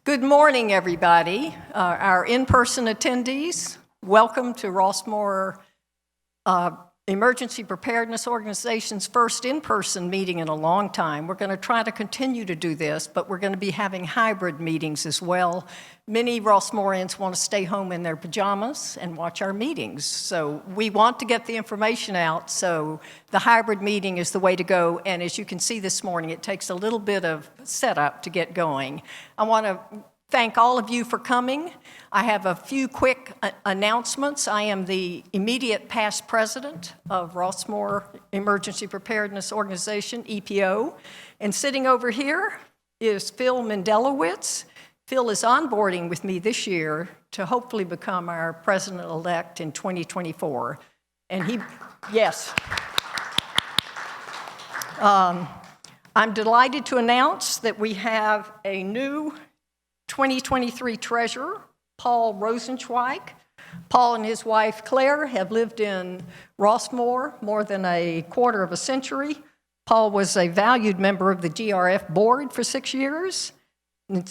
Good morning, everybody. Our in-person attendees, welcome to Rossmoor Emergency Preparedness Organization's first in-person meeting in a long time. We're going to try to continue to do this, but we're going to be having hybrid meetings as well. Many Rossmoorians want to stay home in their pajamas and watch our meetings. So we want to get the information out, so the hybrid meeting is the way to go. And as you can see this morning, it takes a little bit of setup to get going. I want to thank all of you for coming. I have a few quick announcements. I am the immediate past president of Rossmoor Emergency Preparedness Organization, EPO. And sitting over here is Phil Mendelowitz. Phil is onboarding with me this year to hopefully become our president-elect in 2024. And he, yes. I'm delighted to announce that we have a new 2023 treasurer, Paul Rosenzweig. Paul and his wife, Claire, have lived in Rossmoor more than a quarter of a century. Paul was a valued member of the GRF board for 6 years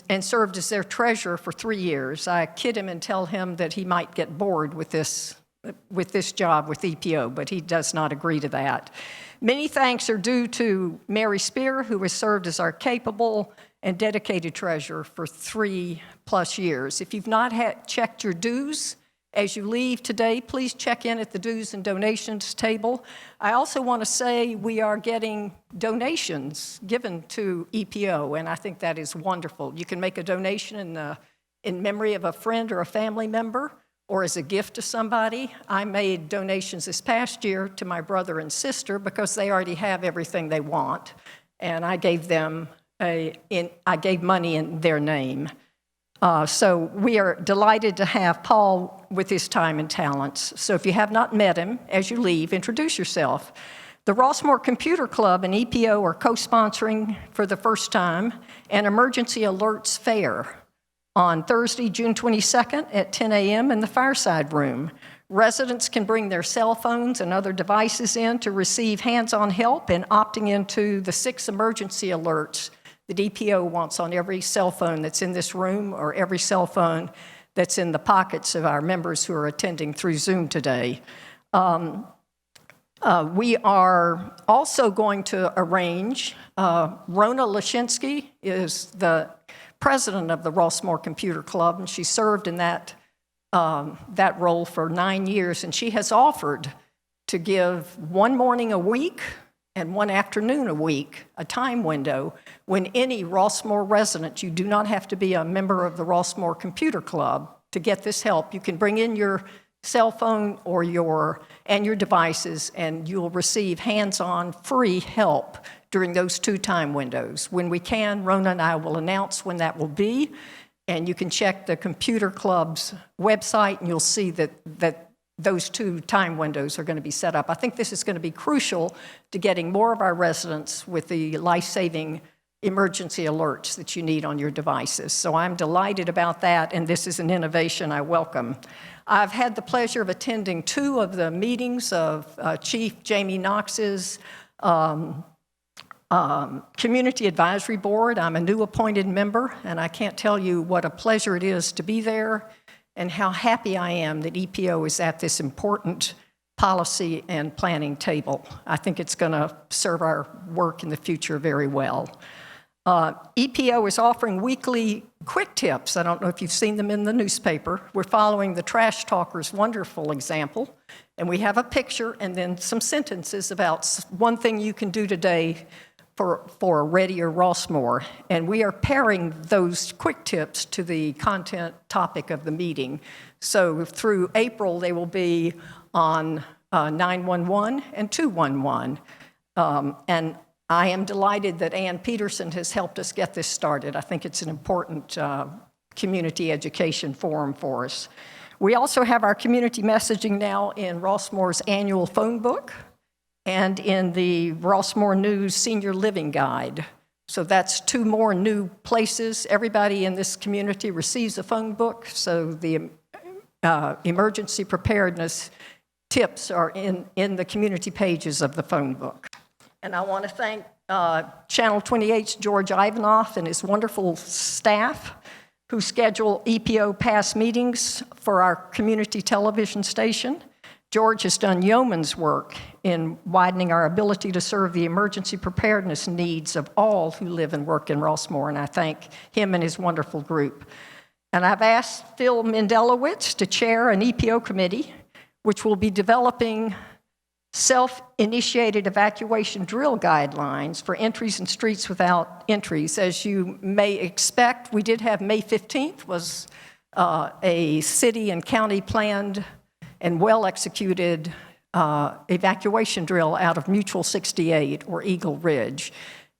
and served as their treasurer for 3 years. I kid him and tell him that he might get bored with this job with EPO, but he does not agree to that. Many thanks are due to Mary Spear, who has served as our capable and dedicated treasurer for 3+ years. If you've not checked your dues as you leave today, please check in at the dues and donations table. I also want to say we are getting donations given to EPO, and I think that is wonderful. You can make a donation in memory of a friend or a family member, or as a gift to somebody. I made donations this past year to my brother and sister because they already have everything they want, and I gave them I gave money in their name. So we are delighted to have Paul with his time and talents. So if you have not met him, as you leave, introduce yourself. The Rossmoor Computer Club and EPO are co-sponsoring for the first time an Emergency Alerts Fair on Thursday, June 22nd at 10 a.m. in the Fireside Room. Residents can bring their cell phones and other devices in to receive hands-on help in opting into the 6 emergency alerts that EPO wants on every cell phone that's in this room or every cell phone that's in the pockets of our members who are attending through Zoom today. We are also going to arrange, Rona Lashinsky is the president of the Rossmoor Computer Club, and she served in that role for 9 years, and she has offered to give one morning a week and one afternoon a week, a time window, when any Rossmoor resident, you do not have to be a member of the Rossmoor Computer Club to get this help. You can bring in your cell phone or your devices, and you'll receive hands-on free help during those 2 time windows. When we can, Rona and I will announce when that will be, and you can check the Computer Club's website, and you'll see that those 2 time windows are going to be set up. I think this is going to be crucial to getting more of our residents with the life-saving emergency alerts that you need on your devices. So I'm delighted about that, and this is an innovation I welcome. I've had the pleasure of attending 2 of the meetings of Chief Jamie Knox's Community Advisory Board. I'm a new appointed member, and I can't tell you what a pleasure it is to be there and how happy I am that EPO is at this important policy and planning table. I think it's going to serve our work in the future very well. EPO is offering weekly quick tips. I don't know if you've seen them in the newspaper. We're following the Trash Talker's wonderful example, and we have a picture and then some sentences about one thing you can do today for a readier Rossmoor. And we are pairing those quick tips to the content topic of the meeting. So through April, they will be on 911 and 211. And I am delighted that Ann Peterson has helped us get this started. I think it's an important community education forum for us. We also have our community messaging now in Rossmoor's annual phone book and in the Rossmoor News Senior Living Guide. So that's 2 more new places. Everybody in this community receives a phone book, so the emergency preparedness tips are in the community pages of the phone book. And I want to thank Channel 28's George Ivanoff and his wonderful staff who schedule EPO pass meetings for our community television station. George has done yeoman's work in widening our ability to serve the emergency preparedness needs of all who live and work in Rossmoor, and I thank him and his wonderful group. And I've asked Phil Mendelowitz to chair an EPO committee, which will be developing self-initiated evacuation drill guidelines for entries and streets without entries. As you may expect, we did have May 15th was a city and county planned and well-executed evacuation drill out of Mutual 68 or Eagle Ridge.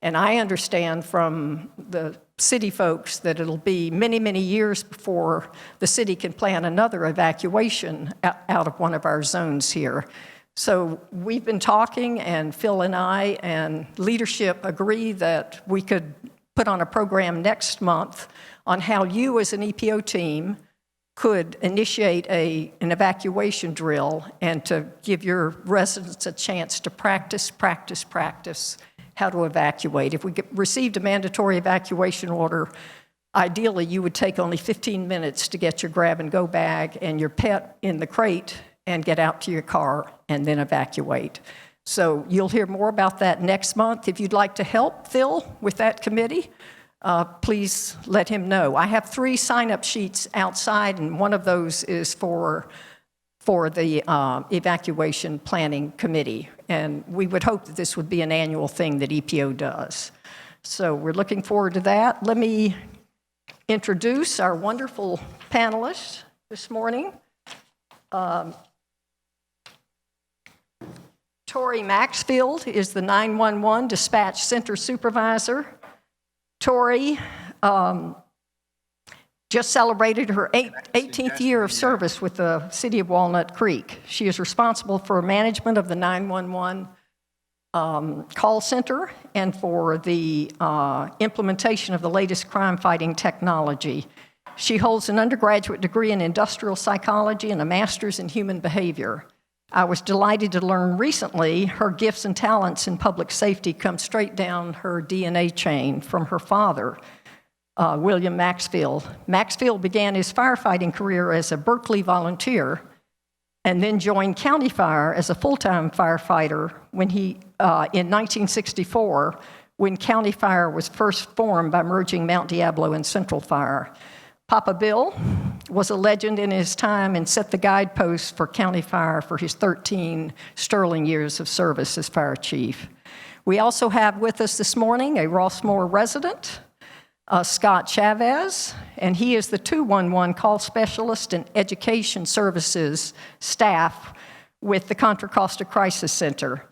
And I understand from the city folks that it'll be many, many years before the city can plan another evacuation out of one of our zones here. So we've been talking, and Phil and I and leadership agree that we could put on a program next month on how you as an EPO team could initiate an evacuation drill and to give your residents a chance to practice how to evacuate. If we received a mandatory evacuation order, ideally you would take only 15 minutes to get your grab-and-go bag and your pet in the crate and get out to your car and then evacuate. So you'll hear more about that next month. If you'd like to help Phil with that committee, please let him know. I have 3 sign-up sheets outside, and one of those is for the evacuation planning committee. And we would hope that this would be an annual thing that EPO does. So we're looking forward to that. Let me introduce our wonderful panelists this morning. Tori Maxfield is the 911 Dispatch Center Supervisor. Tori just celebrated her 18th year of service with the City of Walnut Creek. She is responsible for management of the 911 call center and for the implementation of the latest crime-fighting technology. She holds an undergraduate degree in industrial psychology and a master's in human behavior. I was delighted to learn recently her gifts and talents in public safety come straight down her DNA chain from her father, William Maxfield. Maxfield began his firefighting career as a Berkeley volunteer and then joined County Fire as a full-time firefighter when in 1964, when County Fire was first formed by merging Mount Diablo and Central Fire. Papa Bill was a legend in his time and set the guideposts for County Fire for his 13 sterling years of service as fire chief. We also have with us this morning a Rossmoor resident, Scott Chavez, and he is the 211 call specialist and education services staff with the Contra Costa Crisis Center.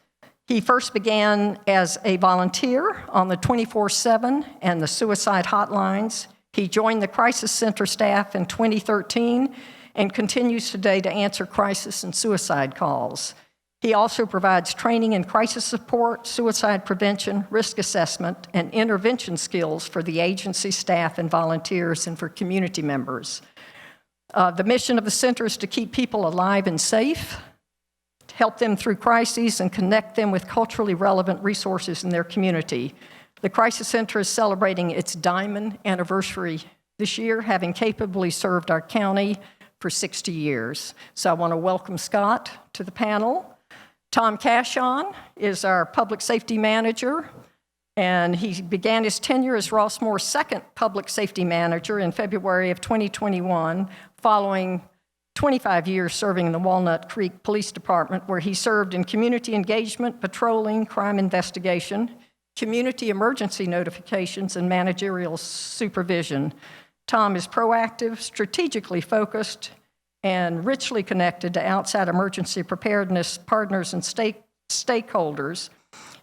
He first began as a volunteer on the 24/7 and the suicide hotlines. He joined the Crisis Center staff in 2013 and continues today to answer crisis and suicide calls. He also provides training in crisis support, suicide prevention, risk assessment, and intervention skills for the agency staff and volunteers and for community members. The mission of the center is to keep people alive and safe, to help them through crises, and connect them with culturally relevant resources in their community. The Crisis Center is celebrating its diamond anniversary this year, having capably served our county for 60 years. So I want to welcome Scott to the panel. Tom Cashion is our public safety manager, and he began his tenure as Rossmoor's second public safety manager in February of 2021, following 25 years serving in the Walnut Creek Police Department, where he served in community engagement, patrolling, crime investigation, community emergency notifications, and managerial supervision. Tom is proactive, strategically focused, and richly connected to outside emergency preparedness partners and stakeholders,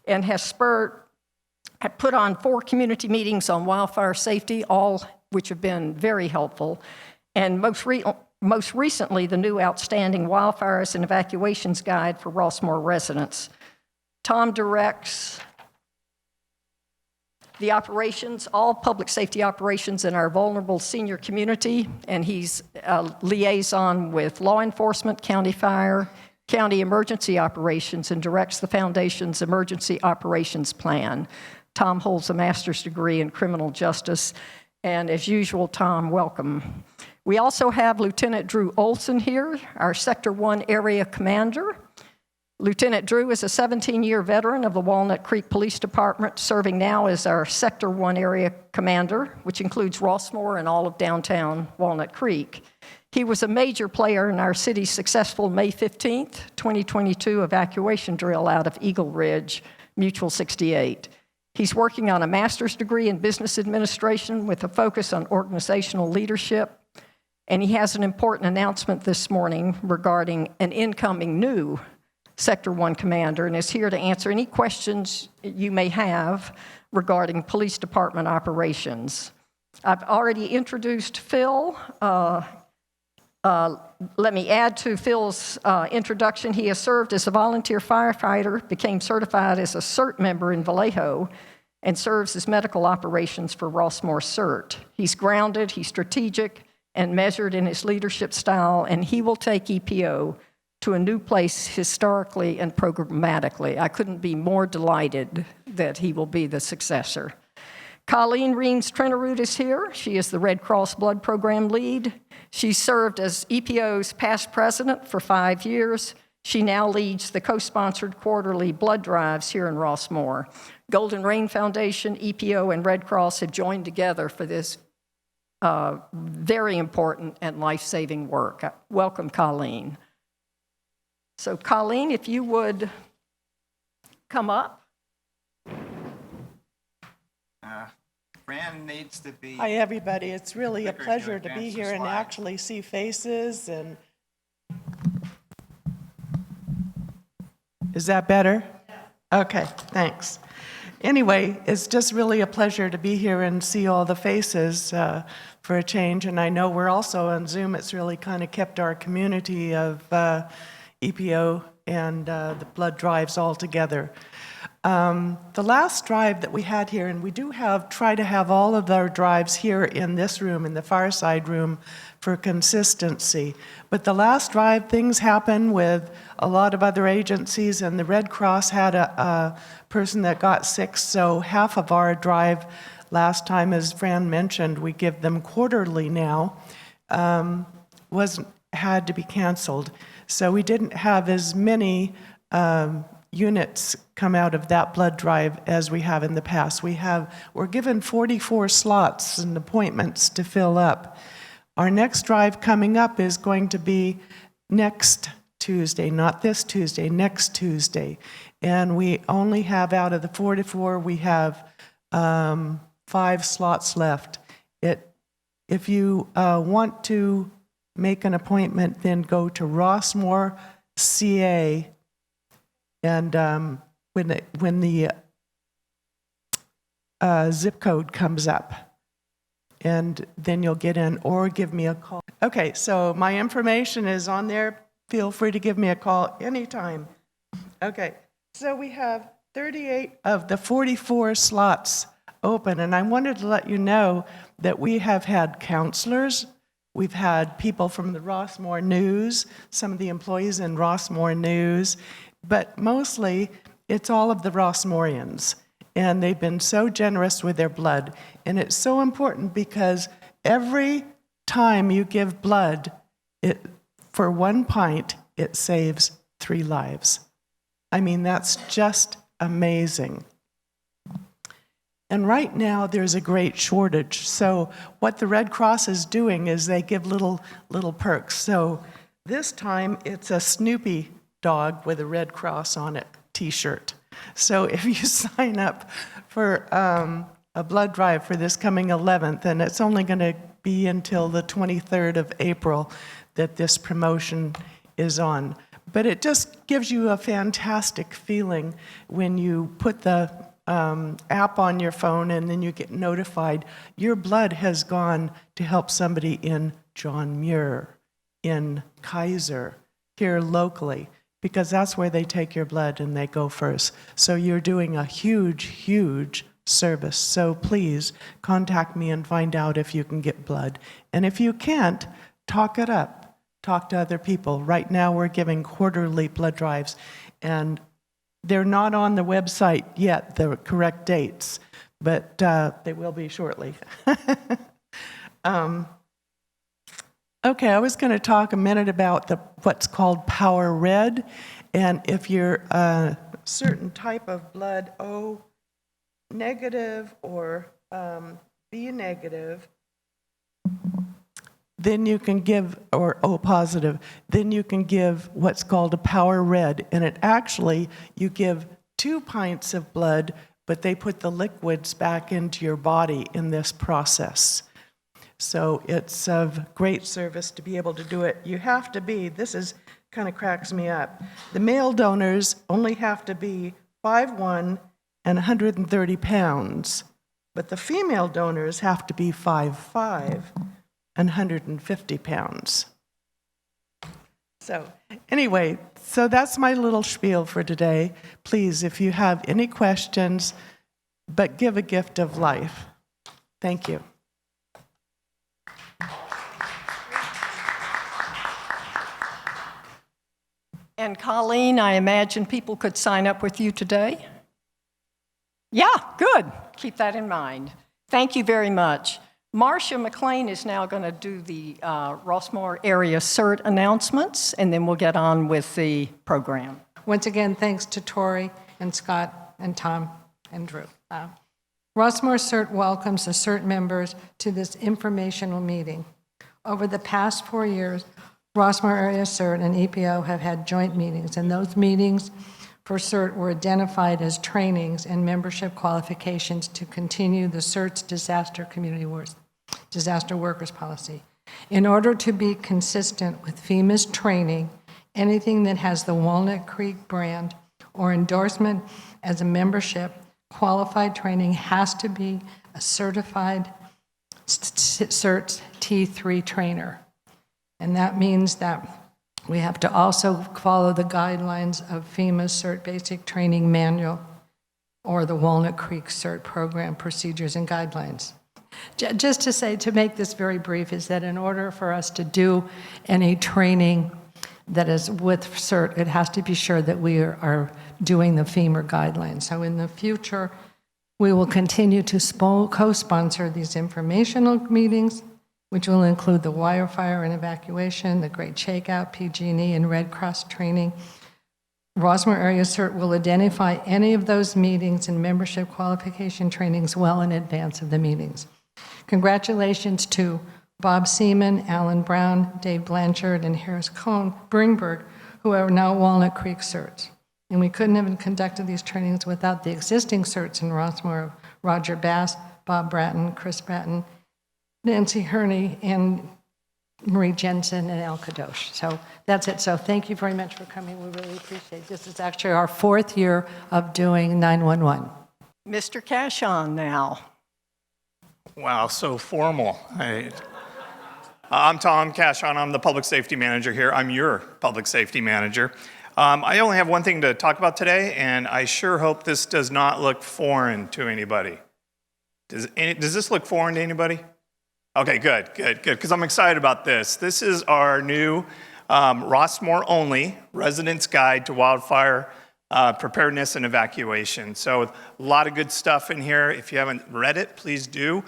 and has put on 4 community meetings on wildfire safety, all which have been very helpful, and most recently, the new outstanding Wildfires and Evacuations Guide for Rossmoor residents. Tom directs the operations, all public safety operations in our vulnerable senior community, and he's a liaison with law enforcement, county fire, county emergency operations, and directs the foundation's emergency operations plan. Tom holds a master's degree in criminal justice, And as usual, Tom, welcome. We also have Lieutenant Drew Olson here, our Sector 1 Area Commander. Lieutenant Drew is a 17-year veteran of the Walnut Creek Police Department, serving now as our Sector 1 Area Commander, which includes Rossmoor and all of downtown Walnut Creek. He was a major player in our city's successful May 15th, 2022 evacuation drill out of Eagle Ridge, Mutual 68. He's working on a master's degree in business administration with a focus on organizational leadership. And he has an important announcement this morning regarding an incoming new Sector 1 commander, and is here to answer any questions you may have regarding police department operations. I've already introduced Phil. Let me add to Phil's introduction. He has served as a volunteer firefighter, became certified as a CERT member in Vallejo, and serves as medical operations for Rossmoor CERT. He's grounded, he's strategic, and measured in his leadership style, and he will take EPO to a new place historically and programmatically. I couldn't be more delighted that he will be the successor. Colene Reams-Trinterud is here. She is the Red Cross Blood Program lead. She served as EPO's past president for 5 years. She now leads the co-sponsored quarterly blood drives here in Rossmoor. Golden Rain Foundation, EPO, and Red Cross have joined together for this very important and life-saving work. Welcome, Colene. So, Colene, if you would come up. Fran needs to be... Hi, everybody. It's really a pleasure to be here and actually see faces. And is that better? Okay, thanks. Anyway, it's just really a pleasure to be here and see all the faces for a change. And I know we're also on Zoom. It's really kind of kept our community of EPO and the blood drives all together. The last drive that we had here, and we do try to have all of our drives here in this room, in the Fireside Room, for consistency. But the last drive, things happen with a lot of other agencies, and the Red Cross had a person that got sick, so half of our drive last time, as Fran mentioned, we give them quarterly now, had to be canceled. So we didn't have as many units come out of that blood drive as we have in the past. We're given 44 slots and appointments to fill up. Our next drive coming up is going to be next Tuesday, not this Tuesday, next Tuesday. And we only have, out of the 44, we have 5 slots left. If you want to make an appointment, then go to Rossmoor, CA, and when the zip code comes up, and then you'll get in, or give me a call. Okay, so my information is on there. Feel free to give me a call anytime. Okay, so we have 38 of the 44 slots open, and I wanted to let you know that we have had counselors. We've had people from the Rossmoor News, some of the employees in Rossmoor News, but mostly it's all of the Rossmoorians. And they've been so generous with their blood. And it's so important because every time you give blood, for 1 pint, it saves 3 lives. I mean, that's just amazing. And right now, there's a great shortage. So what the Red Cross is doing is they give little perks. So this time, it's a Snoopy dog with a Red Cross on it t-shirt. So if you sign up for a blood drive for this coming 11th, and it's only going to be until the 23rd of April that this promotion is on. But it just gives you a fantastic feeling when you put the app on your phone and then you get notified your blood has gone to help somebody in John Muir, in Kaiser, here locally, because that's where they take your blood and they go first. So you're doing a huge, huge service. So please contact me and find out if you can get blood. And if you can't, talk it up. Talk to other people. Right now we're giving quarterly blood drives, and they're not on the website yet, the correct dates, but they will be shortly. Okay, I was going to talk a minute about what's called Power Red, and if you're a certain type of blood, O negative or B negative, then you can give, or O positive, then you can give what's called a Power Red, and it actually, you give 2 pints of blood, but they put the liquids back into your body in this process. So it's of great service to be able to do it. You have to be, this is kind of cracks me up. The male donors only have to be 5'1" and 130 pounds, but the female donors have to be 5'5" and 150 pounds. So anyway, so that's my little spiel for today. Please, if you have any questions, but give a gift of life. Thank you. And Colene, I imagine people could sign up with you today? Yeah, good. Keep that in mind. Thank you very much. Marcia McLean is now going to do the Rossmoor area CERT announcements, and then we'll get on with the program. Once again, thanks to Tori and Scott and Tom and Drew. Rossmoor CERT welcomes the CERT members to this informational meeting. Over the past 4 years, Rossmoor area CERT and EPO have had joint meetings, and those meetings for CERT were identified as trainings and membership qualifications to continue the CERT's disaster workers policy. In order to be consistent with FEMA's training, anything that has the Walnut Creek brand or endorsement as a membership qualified training has to be a certified CERT T3 trainer. And that means that we have to also follow the guidelines of FEMA's CERT Basic Training Manual or the Walnut Creek CERT Program Procedures and Guidelines. Just to say, to make this very brief, is that in order for us to do any training that is with CERT, it has to be sure that we are doing the FEMA guidelines. So in the future, we will continue to co-sponsor these informational meetings, which will include the wire fire and evacuation, the Great Shakeout, PG&E, and Red Cross training. Rossmoor area CERT will identify any of those meetings and membership qualification trainings well in advance of the meetings. Congratulations to Bob Seaman, Alan Brown, Dave Blanchard, and Harris Cohn, Greenberg, who are now Walnut Creek CERTs. And we couldn't have conducted these trainings without the existing CERTs in Rossmoor, Roger Bass, Bob Bratton, Chris Bratton, Nancy Herney, and Marie Jensen, and El Kadosh. So that's it. So thank you very much for coming. We really appreciate it. This is actually our 4th year of doing 911. Mr. Cashion now. Wow, so formal. I'm Tom Cashion. I'm the public safety manager here. I'm your public safety manager. I only have one thing to talk about today, and I sure hope this does not look foreign to anybody. Does this look foreign to anybody? Okay, good, because I'm excited about this. This is our new Rossmoor only Resident's Guide to Wildfire Preparedness and Evacuation. So a lot of good stuff in here. If you haven't read it, please do.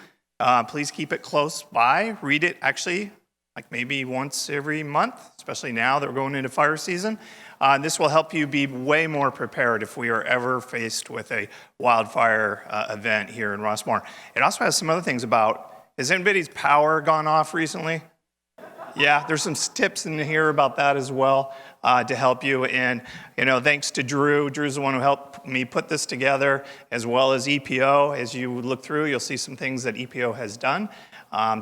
Please keep it close by. Read it actually like maybe once every month, especially now that we're going into fire season. This will help you be way more prepared if we are ever faced with a wildfire event here in Rossmoor. It also has some other things about, has anybody's power gone off recently? Yeah, there's some tips in here about that as well to help you. And, you know, thanks to Drew. Drew's the one who helped me put this together, as well as EPO. As you look through, you'll see some things that EPO has done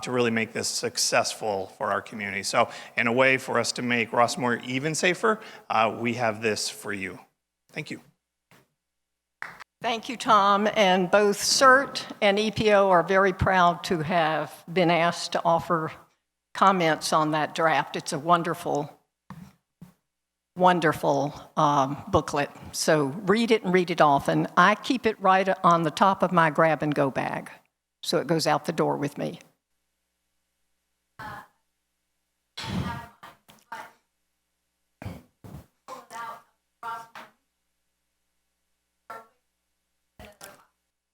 to really make this successful for our community. So in a way for us to make Rossmoor even safer, we have this for you. Thank you. Thank you, Tom. And both CERT and EPO are very proud to have been asked to offer comments on that draft. It's a wonderful, wonderful booklet. So read it and read it often. I keep it right on the top of my grab-and-go bag, so it goes out the door with me.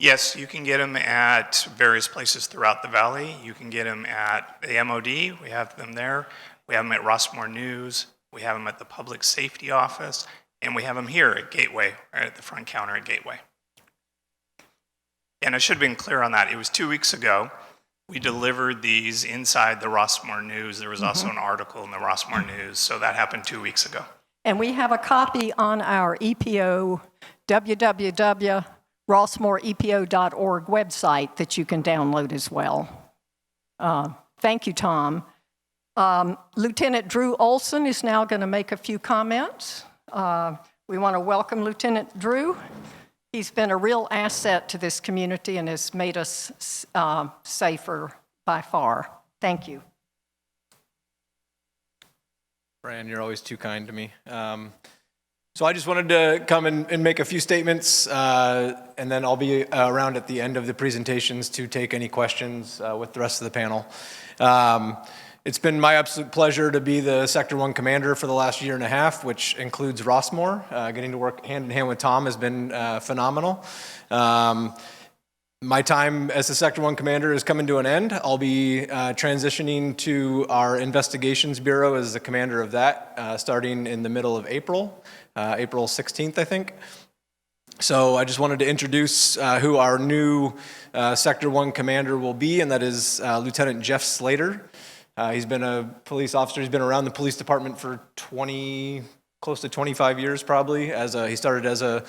Yes, you can get them at various places throughout the valley. You can get them at the MOD. We have them there. We have them at Rossmoor News. We have them at the Public Safety Office. And we have them here at Gateway, right at the front counter at Gateway. And I should have been clear on that. It was 2 weeks ago. We delivered these inside the Rossmoor News. There was also an article in the Rossmoor News. So that happened 2 weeks ago. And we have a copy on our EPO, www.rossmoorepo.org website that you can download as well. Thank you, Tom. Lieutenant Drew Olson is now going to make a few comments. We want to welcome Lieutenant Drew. He's been a real asset to this community and has made us safer by far. Thank you. Fran, you're always too kind to me. So I just wanted to come and make a few statements, and then I'll be around at the end of the presentations to take any questions with the rest of the panel. It's been my absolute pleasure to be the Sector 1 commander for the last year and a half, which includes Rossmoor. Getting to work hand in hand with Tom has been phenomenal. My time as the Sector 1 commander is coming to an end. I'll be transitioning to our investigations bureau as the commander of that, starting in the middle of April, April 16th, I think. So I just wanted to introduce who our new Sector 1 commander will be, and that is Lieutenant Jeff Slater. He's been a police officer. He's been around the police department for close to 25 years probably. He started as a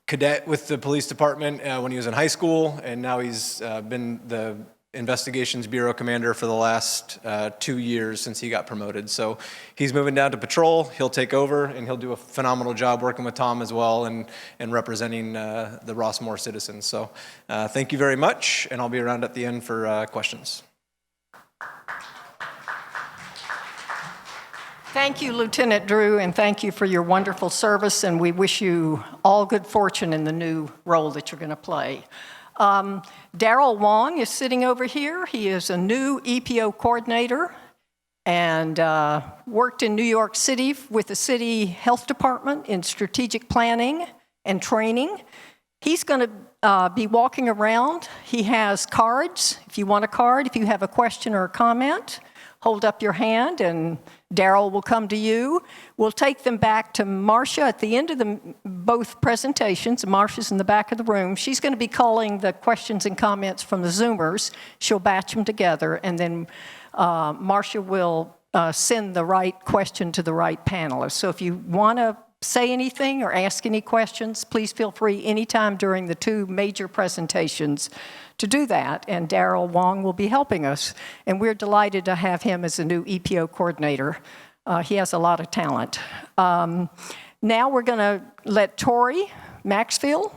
cadet with the police department when he was in high school, and now he's been the investigations bureau commander for the last 2 years since he got promoted. So he's moving down to patrol. He'll take over, and he'll do a phenomenal job working with Tom as well and representing the Rossmoor citizens. So thank you very much, and I'll be around at the end for questions. Thank you, Lieutenant Drew, and thank you for your wonderful service, and we wish you all good fortune in the new role that you're going to play. Daryl Wong is sitting over here. He is a new EPO coordinator and worked in New York City with the city health department in strategic planning and training. He's going to be walking around. He has cards. If you want a card, if you have a question or a comment, hold up your hand and Daryl will come to you. We'll take them back to Marcia at the end of both presentations. Marcia's in the back of the room. She's going to be calling the questions and comments from the Zoomers. She'll batch them together, and then Marcia will send the right question to the right panelist. So if you want to say anything or ask any questions, please feel free anytime during the two major presentations to do that, and Daryl Wong will be helping us. And we're delighted to have him as a new EPO coordinator. He has a lot of talent. Now we're going to let Tori Maxfield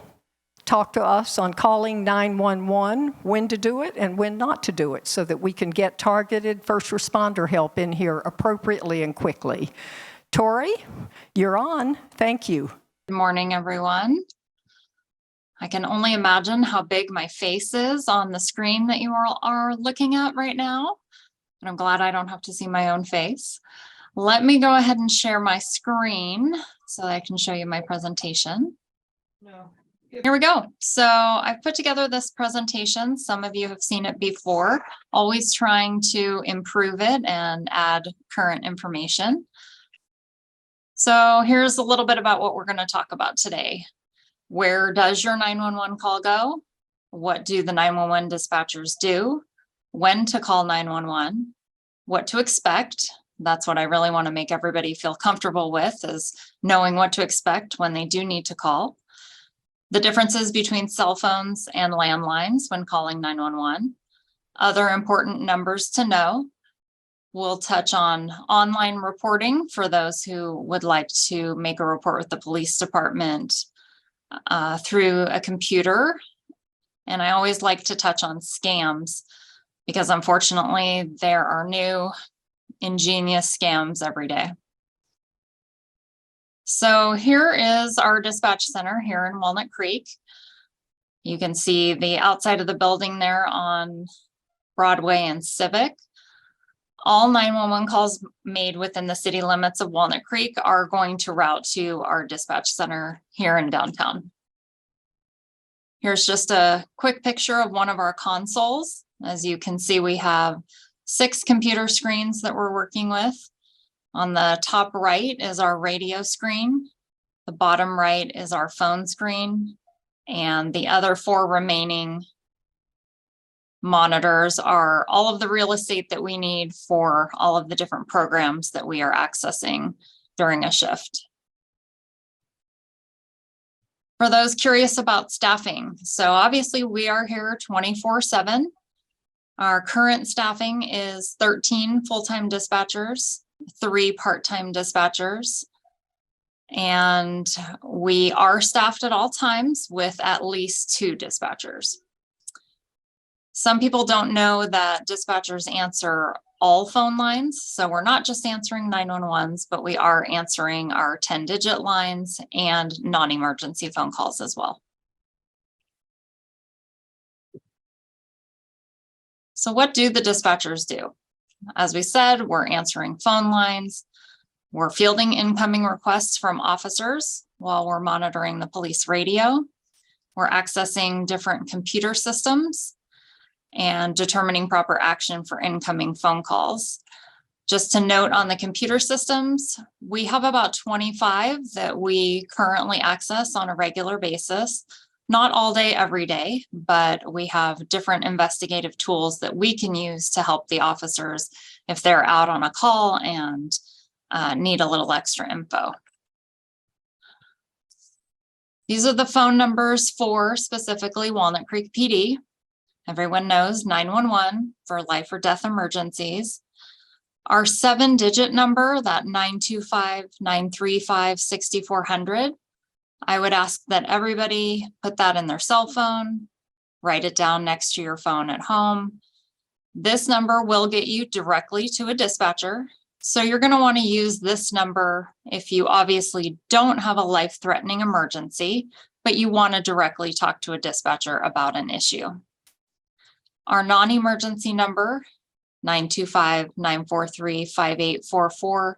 talk to us on calling 911, when to do it and when not to do it, so that we can get targeted first responder help in here appropriately and quickly. Tori, you're on. Thank you. Good morning, everyone. I can only imagine how big my face is on the screen that you all are looking at right now, and I'm glad I don't have to see my own face. Let me go ahead and share my screen so that I can show you my presentation. Here we go. So I've put together this presentation. Some of you have seen it before, always trying to improve it and add current information. So here's a little bit about what we're going to talk about today. Where does your 911 call go? What do the 911 dispatchers do? When to call 911? What to expect? That's what I really want to make everybody feel comfortable with, is knowing what to expect when they do need to call. The differences between cell phones and landlines when calling 911. Other important numbers to know. We'll touch on online reporting for those who would like to make a report with the police department through a computer. And I always like to touch on scams because unfortunately there are new ingenious scams every day. So here is our dispatch center here in Walnut Creek. You can see the outside of the building there on Broadway and Civic. All 911 calls made within the city limits of Walnut Creek are going to route to our dispatch center here in downtown. Here's just a quick picture of one of our consoles. As you can see, we have 6 computer screens that we're working with. On the top right is our radio screen. The bottom right is our phone screen. And the other 4 remaining monitors are all of the real estate that we need for all of the different programs that we are accessing during a shift. For those curious about staffing, so obviously we are here 24/7. Our current staffing is 13 full-time dispatchers, 3 part-time dispatchers, and we are staffed at all times with at least 2 dispatchers. Some people don't know that dispatchers answer all phone lines. So we're not just answering 911s, but we are answering our 10-digit lines and non-emergency phone calls as well. So what do the dispatchers do? As we said, we're answering phone lines. We're fielding incoming requests from officers while we're monitoring the police radio. We're accessing different computer systems and determining proper action for incoming phone calls. Just to note on the computer systems, we have about 25 that we currently access on a regular basis. Not all day, every day, but we have different investigative tools that we can use to help the officers if they're out on a call and need a little extra info. These are the phone numbers for specifically Walnut Creek PD. Everyone knows 911 for life or death emergencies. Our 7-digit number, that 925-935-6400, I would ask that everybody put that in their cell phone, write it down next to your phone at home. This number will get you directly to a dispatcher. So you're going to want to use this number if you obviously don't have a life-threatening emergency, but you want to directly talk to a dispatcher about an issue. Our non-emergency number, 925-943-5844.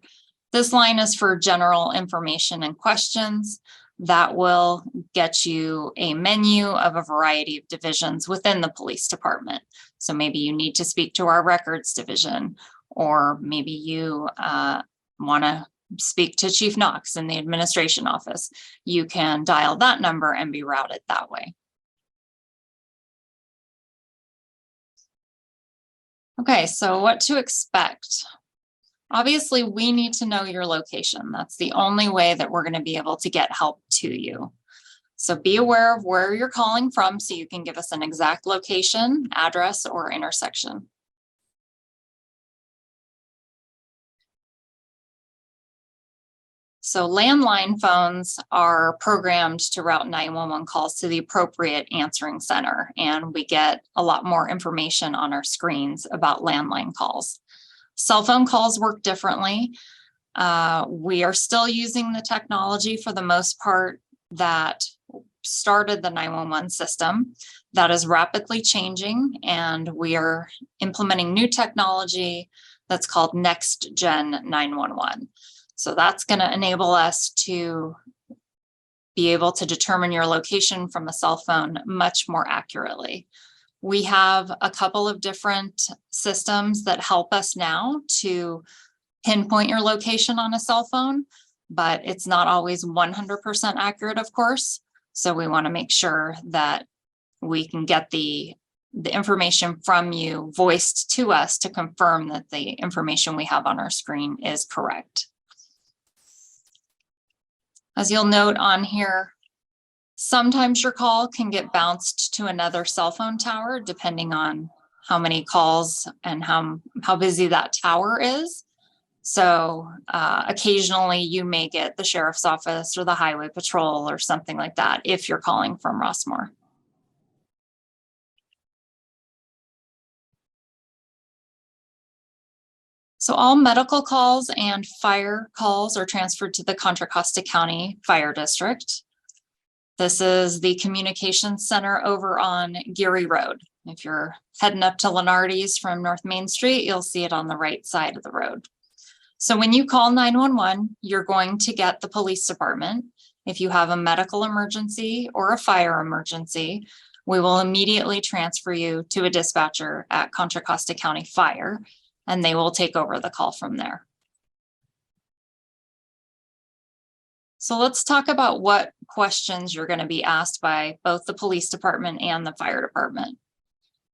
This line is for general information and questions that will get you a menu of a variety of divisions within the police department. So maybe you need to speak to our records division, or maybe you want to speak to Chief Knox in the administration office. You can dial that number and be routed that way. Okay, so what to expect? Obviously, we need to know your location. That's the only way that we're going to be able to get help to you. So be aware of where you're calling from so you can give us an exact location, address, or intersection. So landline phones are programmed to route 911 calls to the appropriate answering center, and we get a lot more information on our screens about landline calls. Cell phone calls work differently. We are still using the technology for the most part that started the 911 system. That is rapidly changing, and we are implementing new technology that's called Next Gen 911. So that's going to enable us to be able to determine your location from a cell phone much more accurately. We have a couple of different systems that help us now to pinpoint your location on a cell phone, but it's not always 100% accurate, of course. So we want to make sure that we can get the information from you voiced to us to confirm that the information we have on our screen is correct. As you'll note on here, sometimes your call can get bounced to another cell phone tower, depending on how many calls and how busy that tower is. So occasionally you may get the sheriff's office or the highway patrol or something like that if you're calling from Rossmoor. So all medical calls and fire calls are transferred to the Contra Costa County Fire District. This is the communications center over on Geary Road. If you're heading up to Lenardi's from North Main Street, you'll see it on the right side of the road. So when you call 911, you're going to get the police department. If you have a medical emergency or a fire emergency, we will immediately transfer you to a dispatcher at Contra Costa County Fire, and they will take over the call from there. So let's talk about what questions you're going to be asked by both the police department and the fire department.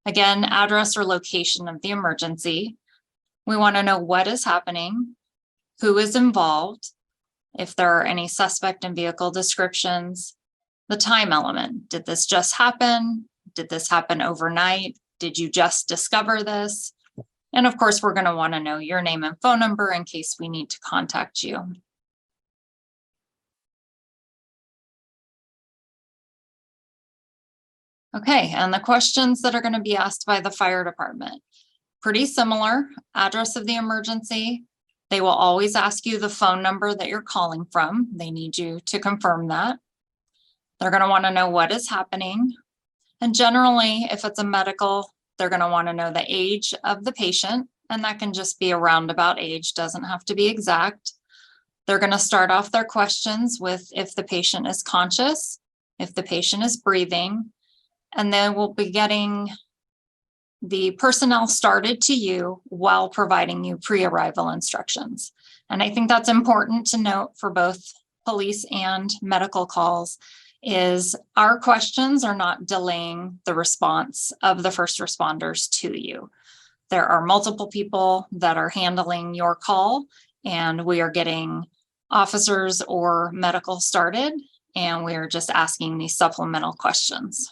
Again, address or location of the emergency. We want to know what is happening, who is involved, if there are any suspect and vehicle descriptions, the time element. Did this just happen? Did this happen overnight? Did you just discover this? And of course, we're going to want to know your name and phone number in case we need to contact you. Okay, and the questions that are going to be asked by the fire department. Pretty similar, address of the emergency. They will always ask you the phone number that you're calling from. They need you to confirm that. They're going to want to know what is happening. And generally, if it's a medical, they're going to want to know the age of the patient, and that can just be a roundabout age, doesn't have to be exact. They're going to start off their questions with if the patient is conscious, if the patient is breathing, and then we'll be getting the personnel started to you while providing you pre-arrival instructions. And I think that's important to note for both police and medical calls is our questions are not delaying the response of the first responders to you. There are multiple people that are handling your call, and we are getting officers or medical started, and we are just asking these supplemental questions.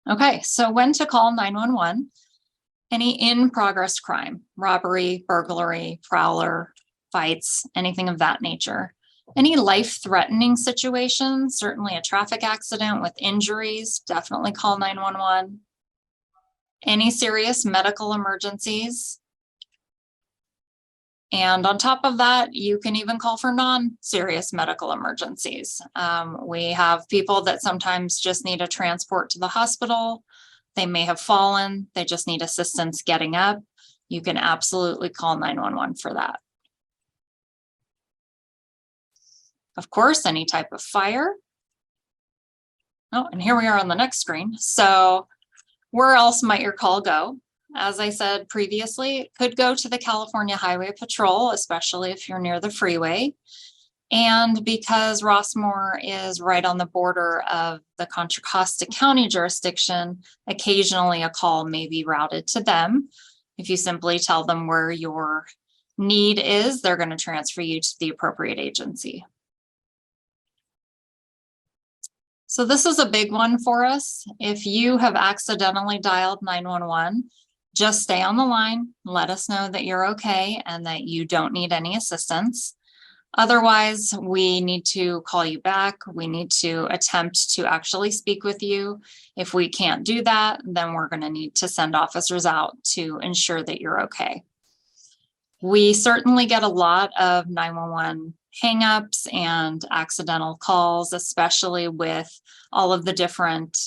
Okay, so when to call 911? Any in-progress crime, robbery, burglary, prowler, fights, anything of that nature. Any life-threatening situations, certainly a traffic accident with injuries, definitely call 911. Any serious medical emergencies. And on top of that, you can even call for non-serious medical emergencies. We have people that sometimes just need a transport to the hospital. They may have fallen. They just need assistance getting up. You can absolutely call 911 for that. Of course, any type of fire. Oh, and here we are on the next screen. So where else might your call go? As I said previously, it could go to the California Highway Patrol, especially if you're near the freeway. And because Rossmoor is right on the border of the Contra Costa County jurisdiction, occasionally a call may be routed to them. If you simply tell them where your need is, they're going to transfer you to the appropriate agency. So this is a big one for us. If you have accidentally dialed 911, just stay on the line, let us know that you're okay and that you don't need any assistance. Otherwise, we need to call you back. We need to attempt to actually speak with you. If we can't do that, then we're going to need to send officers out to ensure that you're okay. We certainly get a lot of 911 hangups and accidental calls, especially with all of the different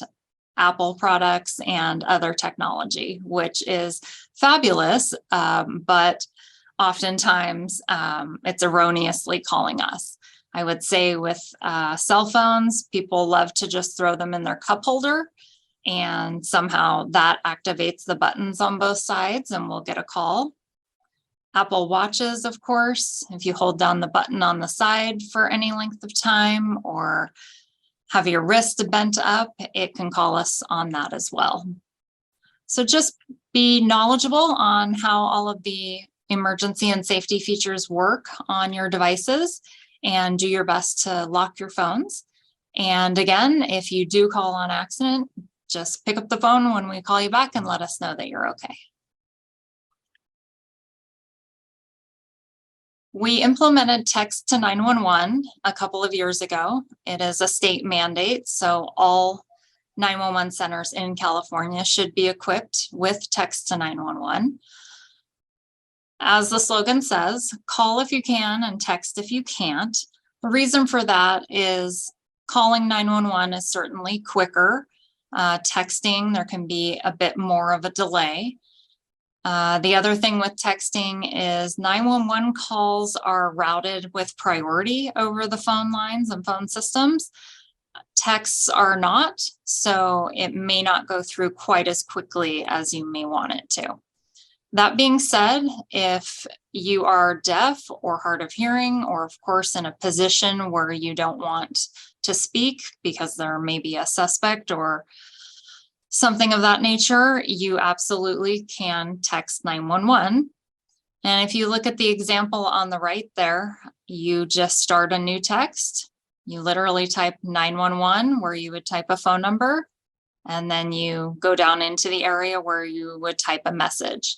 Apple products and other technology, which is fabulous, but oftentimes it's erroneously calling us. I would say with cell phones, people love to just throw them in their cup holder, and somehow that activates the buttons on both sides and we'll get a call. Apple Watches, of course, if you hold down the button on the side for any length of time or have your wrist bent up, it can call us on that as well. So just be knowledgeable on how all of the emergency and safety features work on your devices and do your best to lock your phones. And again, if you do call on accident, just pick up the phone when we call you back and let us know that you're okay. We implemented text to 911 a couple of years ago. It is a state mandate, so all 911 centers in California should be equipped with text to 911. As the slogan says, call if you can and text if you can't. The reason for that is calling 911 is certainly quicker. Texting, there can be a bit more of a delay. The other thing with texting is 911 calls are routed with priority over the phone lines and phone systems. Texts are not, so it may not go through quite as quickly as you may want it to. That being said, if you are deaf or hard of hearing, or of course in a position where you don't want to speak because there may be a suspect or something of that nature, you absolutely can text 911. And if you look at the example on the right there, you just start a new text. You literally type 911 where you would type a phone number, and then you go down into the area where you would type a message.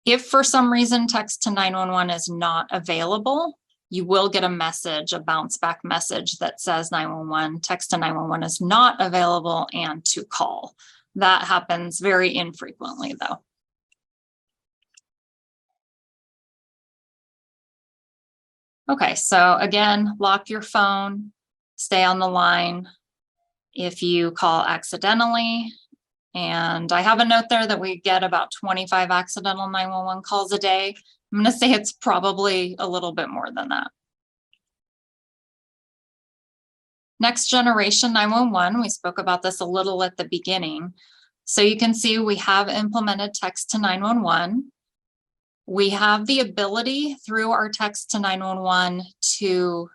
If for some reason text to 911 is not available, you will get a message, a bounce back message that says 911, text to 911 is not available and to call. That happens very infrequently though. Okay, so again, lock your phone, stay on the line. If you call accidentally, and I have a note there that we get about 25 accidental 911 calls a day. I'm going to say it's probably a little bit more than that. Next generation 911, we spoke about this a little at the beginning. So you can see we have implemented text to 911. We have the ability through our text to 911 to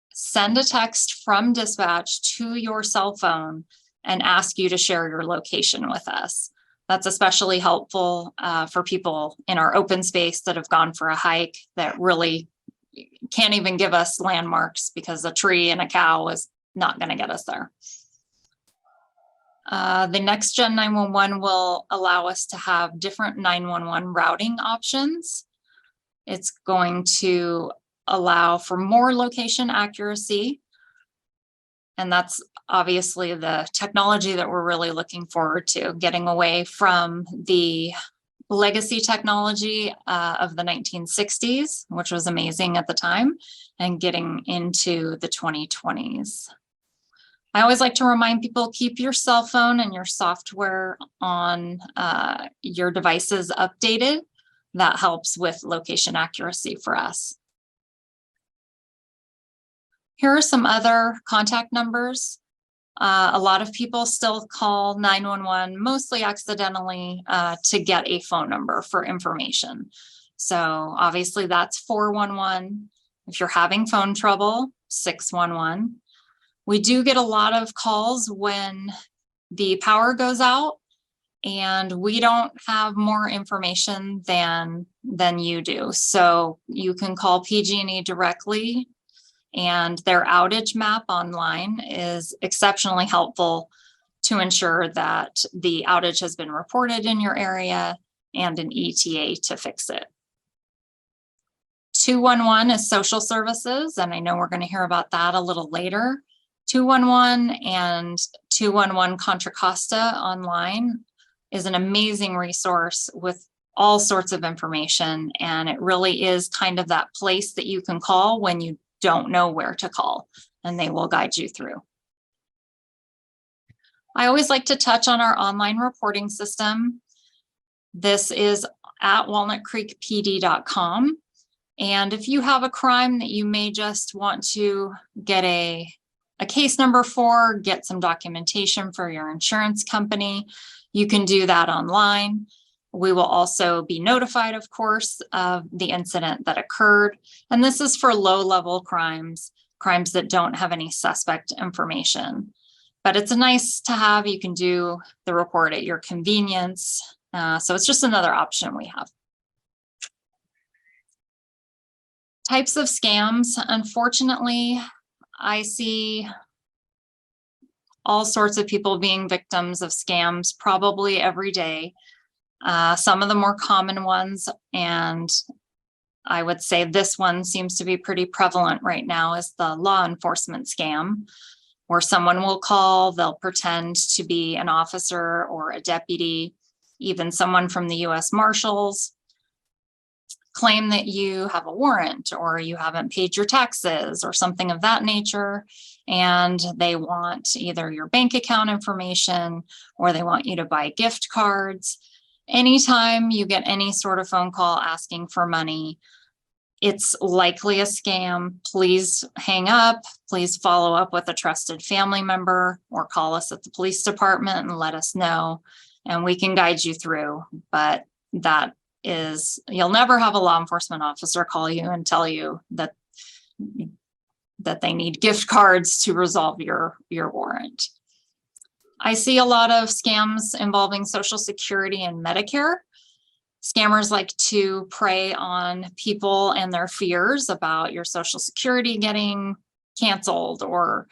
send a text from dispatch to your cell phone and ask you to share your location with us. That's especially helpful for people in our open space that have gone for a hike that really can't even give us landmarks because a tree and a cow is not going to get us there. The next gen 911 will allow us to have different 911 routing options. It's going to allow for more location accuracy. And that's obviously the technology that we're really looking forward to, getting away from the legacy technology of the 1960s, which was amazing at the time, and getting into the 2020s. I always like to remind people, keep your cell phone and your software on your devices updated. That helps with location accuracy for us. Here are some other contact numbers. A lot of people still call 911, mostly accidentally, to get a phone number for information. So obviously that's 411. If you're having phone trouble, 611. We do get a lot of calls when the power goes out and we don't have more information than you do. So you can call PG&E directly, and their outage map online is exceptionally helpful to ensure that the outage has been reported in your area and an ETA to fix it. 211 is social services, and I know we're going to hear about that a little later. 211 and 211 Contra Costa online is an amazing resource with all sorts of information, and it really is kind of that place that you can call when you don't know where to call, and they will guide you through. I always like to touch on our online reporting system. This is at walnutcreekpd.com. And if you have a crime that you may just want to get a case number for, get some documentation for your insurance company, you can do that online. We will also be notified, of course, of the incident that occurred. And this is for low-level crimes, crimes that don't have any suspect information. But it's nice to have. You can do the report at your convenience. So it's just another option we have. Types of scams. Unfortunately, I see all sorts of people being victims of scams probably every day. Some of the more common ones, and I would say this one seems to be pretty prevalent right now, is the law enforcement scam, where someone will call, they'll pretend to be an officer or a deputy, even someone from the US Marshals. claim that you have a warrant or you haven't paid your taxes or something of that nature, and they want either your bank account information or they want you to buy gift cards. Anytime you get any sort of phone call asking for money, it's likely a scam. Please hang up. Please follow up with a trusted family member or call us at the police department and let us know, and we can guide you through. But that is, you'll never have a law enforcement officer call you and tell you that they need gift cards to resolve your warrant. I see a lot of scams involving Social Security and Medicare. Scammers like to prey on people and their fears about your Social Security getting canceled or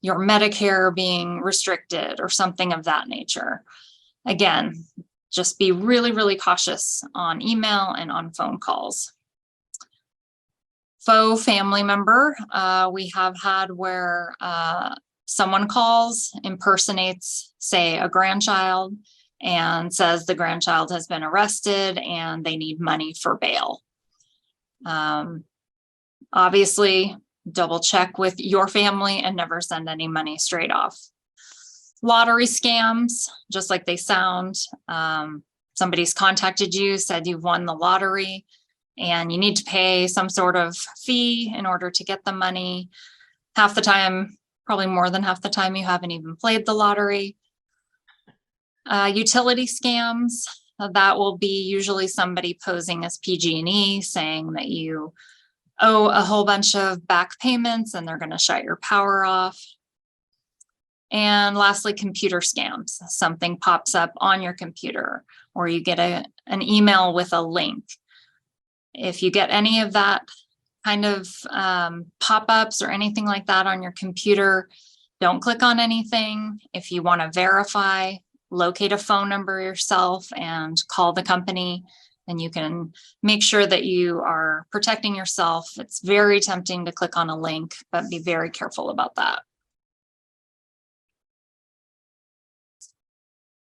your Medicare being restricted or something of that nature. Again, just be really, really cautious on email and on phone calls. Faux family member, we have had where someone calls, impersonates, say, a grandchild, and says the grandchild has been arrested and they need money for bail. Obviously, double check with your family and never send any money straight off. Lottery scams, just like they sound. Somebody's contacted you, said you've won the lottery and you need to pay some sort of fee in order to get the money. Half the time, probably more than half the time, you haven't even played the lottery. Utility scams, that will be usually somebody posing as PG&E saying that you owe a whole bunch of back payments and they're going to shut your power off. And lastly, computer scams. Something pops up on your computer or you get an email with a link. If you get any of that kind of pop-ups or anything like that on your computer, don't click on anything. If you want to verify, locate a phone number yourself and call the company, and you can make sure that you are protecting yourself. It's very tempting to click on a link, but be very careful about that.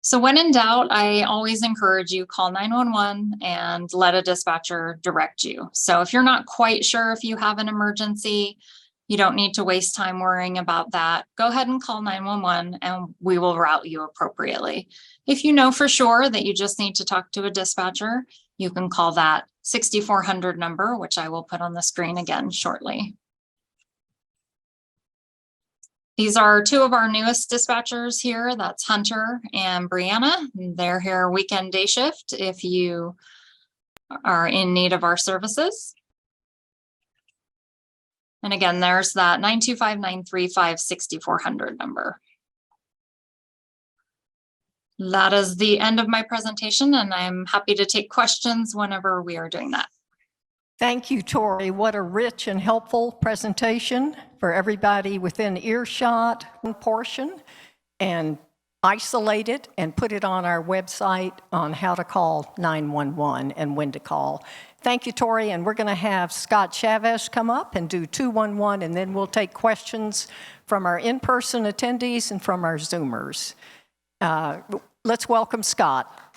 So when in doubt, I always encourage you, call 911 and let a dispatcher direct you. So if you're not quite sure if you have an emergency, you don't need to waste time worrying about that. Go ahead and call 911 and we will route you appropriately. If you know for sure that you just need to talk to a dispatcher, you can call that 6400 number, which I will put on the screen again shortly. These are two of our newest dispatchers here. That's Hunter and Brianna. They're here weekend day shift if you are in need of our services. And again, there's that 925-935-6400 number. That is the end of my presentation, and I'm happy to take questions whenever we are doing that. Thank you, Tori. What a rich and helpful presentation for everybody within earshot portion, and isolate it and put it on our website on how to call 911 and when to call. Thank you, Tori, and we're going to have Scott Chavez come up and do 211, and then we'll take questions from our in-person attendees and from our Zoomers. Let's welcome Scott.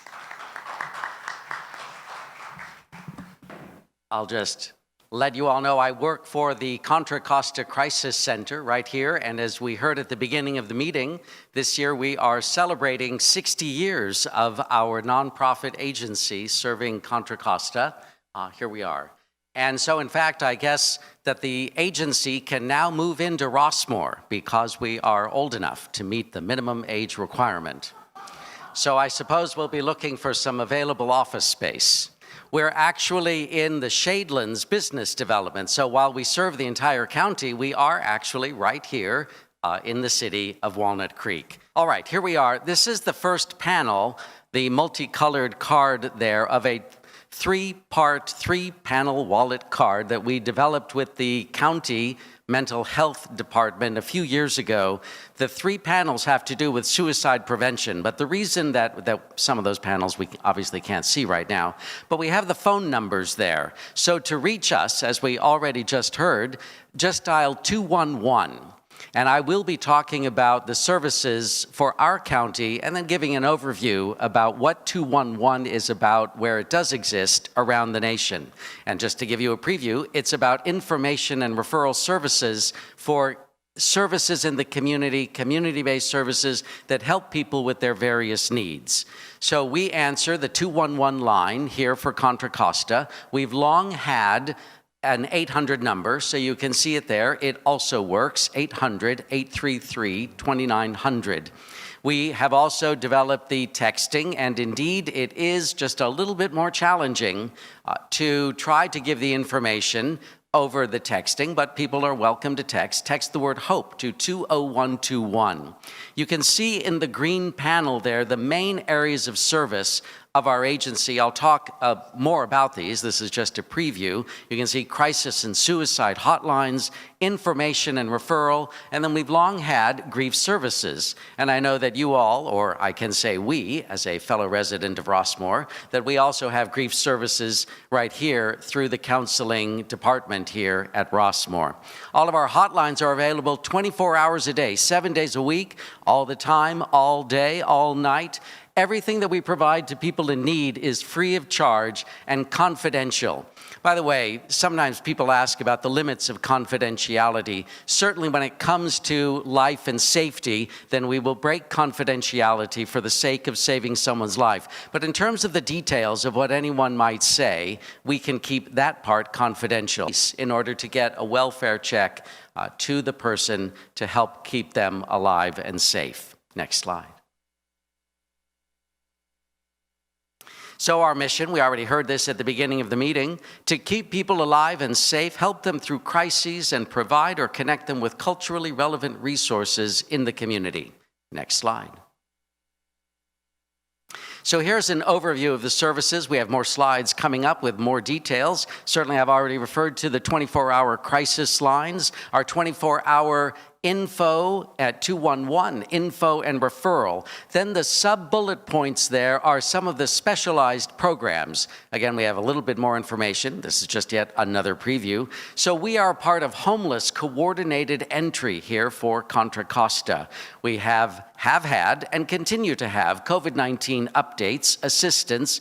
I'll just let you all know I work for the Contra Costa Crisis Center right here, and as we heard at the beginning of the meeting, this year we are celebrating 60 years of our nonprofit agency serving Contra Costa. Here we are. And so, in fact, I guess that the agency can now move into Rossmoor because we are old enough to meet the minimum age requirement. So I suppose we'll be looking for some available office space. We're actually in the Shadelands business development. So while we serve the entire county, we are actually right here in the city of Walnut Creek. All right, here we are. This is the first panel, the multicolored card there of a three-part, three-panel wallet card that we developed with the county mental health department a few years ago. The three panels have to do with suicide prevention, but the reason that some of those panels we obviously can't see right now, but we have the phone numbers there. So to reach us, as we already just heard, just dial 211. And I will be talking about the services for our county and then giving an overview about what 211 is about, where it does exist around the nation. And just to give you a preview, it's about information and referral services for services in the community, community-based services that help people with their various needs. So we answer the 211 line here for Contra Costa. We've long had an 800 number, so you can see it there. It also works, 800-833-2900. We have also developed the texting, and indeed it is just a little bit more challenging to try to give the information over the texting, but people are welcome to text. Text the word HOPE to 20121. You can see in the green panel there the main areas of service of our agency. I'll talk more about these. This is just a preview. You can see crisis and suicide hotlines, information and referral, and then we've long had grief services. And I know that you all, or I can say we, as a fellow resident of Rossmoor, that we also have grief services right here through the counseling department here at Rossmoor. All of our hotlines are available 24 hours a day, 7 days a week, all the time, all day, all night. Everything that we provide to people in need is free of charge and confidential. By the way, sometimes people ask about the limits of confidentiality. Certainly when it comes to life and safety, then we will break confidentiality for the sake of saving someone's life. But in terms of the details of what anyone might say, we can keep that part confidential in order to get a welfare check to the person to help keep them alive and safe. Next slide. So our mission, we already heard this at the beginning of the meeting, to keep people alive and safe, help them through crises, and provide or connect them with culturally relevant resources in the community. Next slide. So here's an overview of the services. We have more slides coming up with more details. Certainly I've already referred to the 24-hour crisis lines, our 24-hour info at 211, info and referral. Then the sub-bullet points there are some of the specialized programs. Again, we have a little bit more information. This is just yet another preview. So we are part of homeless coordinated entry here for Contra Costa. We have had and continue to have COVID-19 updates, assistance,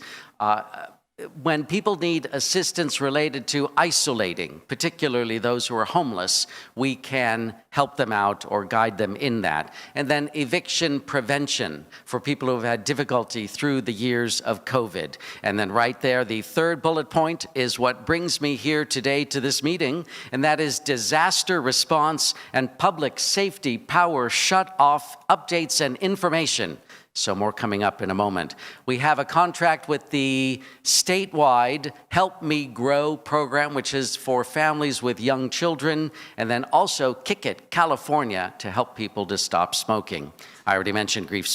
when people need assistance related to isolating, particularly those who are homeless, we can help them out or guide them in that. And then eviction prevention for people who have had difficulty through the years of COVID. And then right there, the third bullet point is what brings me here today to this meeting, and that is disaster response and public safety power shut-off updates and information. So more coming up in a moment. We have a contract with the statewide Help Me Grow program, which is for families with young children, and then also Kick It, California, to help people to stop smoking. I already mentioned grief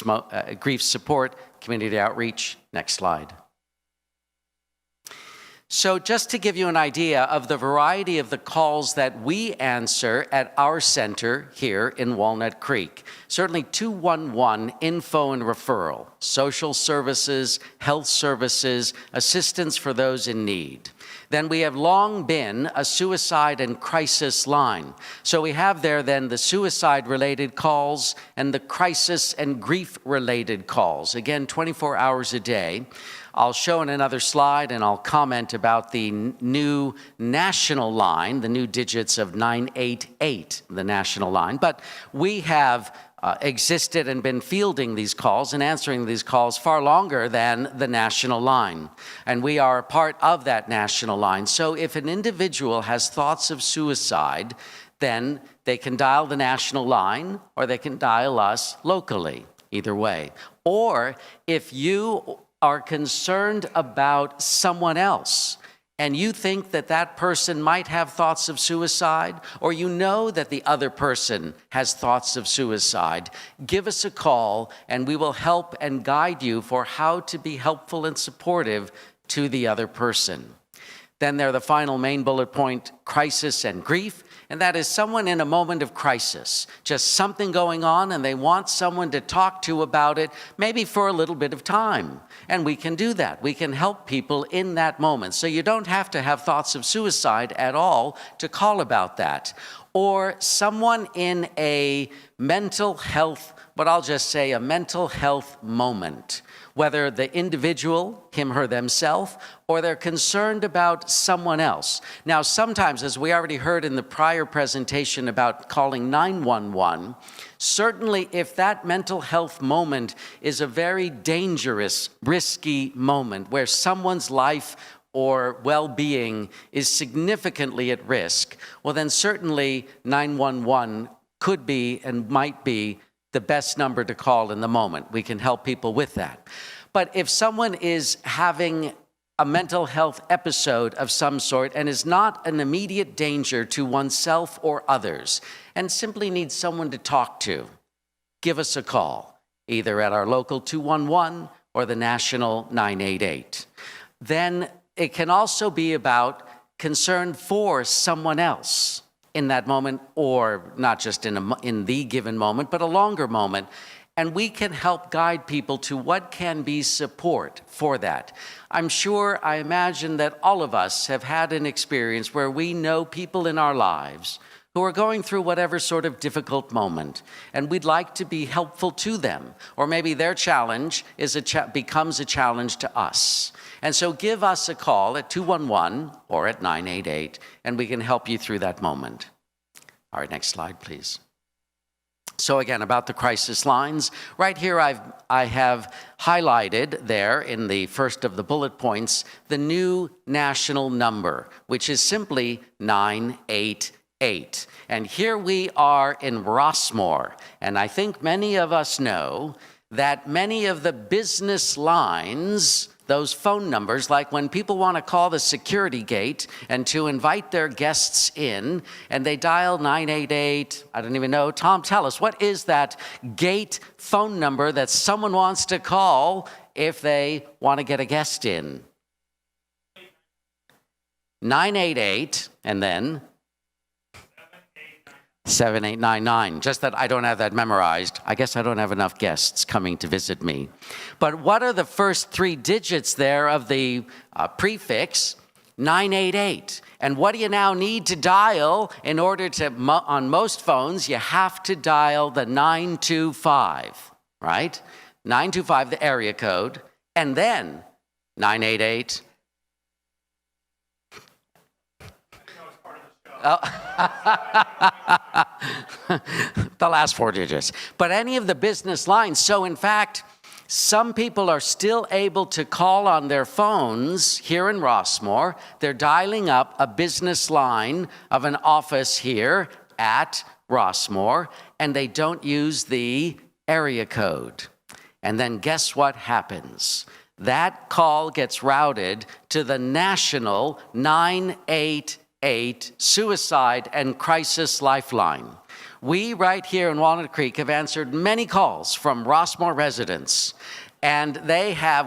support, community outreach. Next slide. So just to give you an idea of the variety of the calls that we answer at our center here in Walnut Creek. Certainly 211, info and referral, social services, health services, assistance for those in need. Then we have long been a suicide and crisis line. So we have there then the suicide-related calls and the crisis and grief-related calls. Again, 24 hours a day. I'll show in another slide and I'll comment about the new national line, the new digits of 988, the national line. But we have existed and been fielding these calls and answering these calls far longer than the national line. And we are a part of that national line. So if an individual has thoughts of suicide, then they can dial the national line or they can dial us locally, either way. Or if you are concerned about someone else and you think that that person might have thoughts of suicide, or you know that the other person has thoughts of suicide, give us a call and we will help and guide you for how to be helpful and supportive to the other person. Then there are the final main bullet point, crisis and grief. And that is someone in a moment of crisis, just something going on and they want someone to talk to about it, maybe for a little bit of time. And we can do that. We can help people in that moment. So you don't have to have thoughts of suicide at all to call about that. Or someone in a mental health, but I'll just say a mental health moment, whether the individual, him, her, themselves, or they're concerned about someone else. Now, sometimes, as we already heard in the prior presentation about calling 911, certainly if that mental health moment is a very dangerous, risky moment where someone's life or well-being is significantly at risk, well, then certainly 911 could be and might be the best number to call in the moment. We can help people with that. But if someone is having a mental health episode of some sort and is not an immediate danger to oneself or others and simply needs someone to talk to, give us a call, either at our local 211 or the national 988. Then it can also be about concern for someone else in that moment, or not just in the given moment, but a longer moment. And we can help guide people to what can be support for that. I imagine that all of us have had an experience where we know people in our lives who are going through whatever sort of difficult moment, and we'd like to be helpful to them. Or maybe their challenge becomes a challenge to us. And so give us a call at 211 or at 988, and we can help you through that moment. All right, next slide, please. So again, about the crisis lines, right here I have highlighted there in the first of the bullet points, the new national number, which is simply 988. And here we are in Rossmoor, and I think many of us know that many of the business lines, those phone numbers, like when people want to call the security gate and to invite their guests in, and they dial 988, I don't even know. Tom, tell us, what is that gate phone number that someone wants to call if they want to get a guest in? 988, and then 7899, just that I don't have that memorized. I guess I don't have enough guests coming to visit me. But what are the first three digits there of the prefix 988? And what do you now need to dial in order to, on most phones, you have to dial the 925, right? 925, the area code, and then 988. Oh. The last four digits. But any of the business lines. So in fact, some people are still able to call on their phones here in Rossmoor. They're dialing up a business line of an office here at Rossmoor, and they don't use the area code. And then guess what happens? That call gets routed to the national 988 Suicide and Crisis Lifeline. We right here in Walnut Creek have answered many calls from Rossmoor residents, and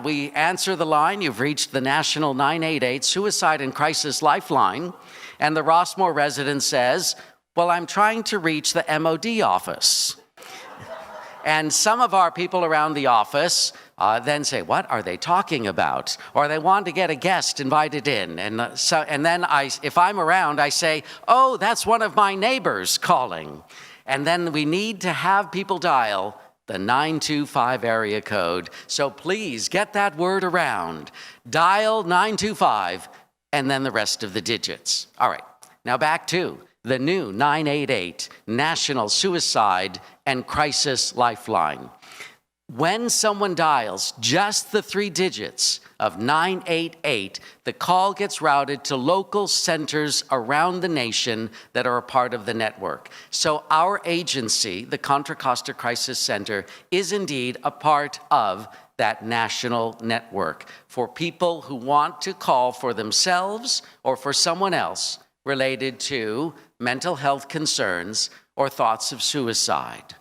we answer the line, you've reached the national 988 Suicide and Crisis Lifeline, and the Rossmoor resident says, well, I'm trying to reach the MOD office. And some of our people around the office then say, what are they talking about? Or they want to get a guest invited in. And then if I'm around, I say, oh, that's one of my neighbors calling. And then we need to have people dial the 925 area code. So please get that word around. Dial 925 and then the rest of the digits. All right, now back to the new 988 National Suicide and Crisis Lifeline. When someone dials just the three digits of 988, the call gets routed to local centers around the nation that are a part of the network. So our agency, the Contra Costa Crisis Center, is indeed a part of that national network for people who want to call for themselves or for someone else related to mental health concerns or thoughts of suicide.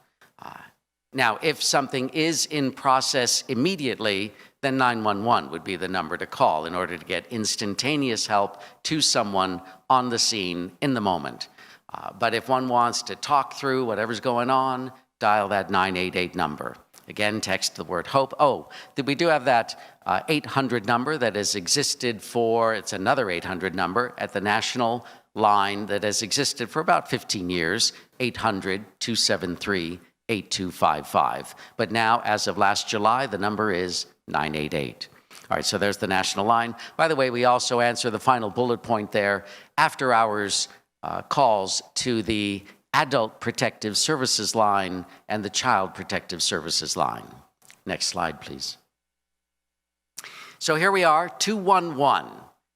Now, if something is in process immediately, then 911 would be the number to call in order to get instantaneous help to someone on the scene in the moment. But if one wants to talk through whatever's going on, dial that 988 number. Again, text the word HOPE. Oh, we do have that 800 number that has existed for, it's another 800 number at the national line that has existed for about 15 years, 800-273-8255. But now, as of last July, the number is 988. All right, so there's the national line. By the way, we also answer the final bullet point there, after hours calls to the Adult Protective Services line and the Child Protective Services line. Next slide, please. So here we are, 211.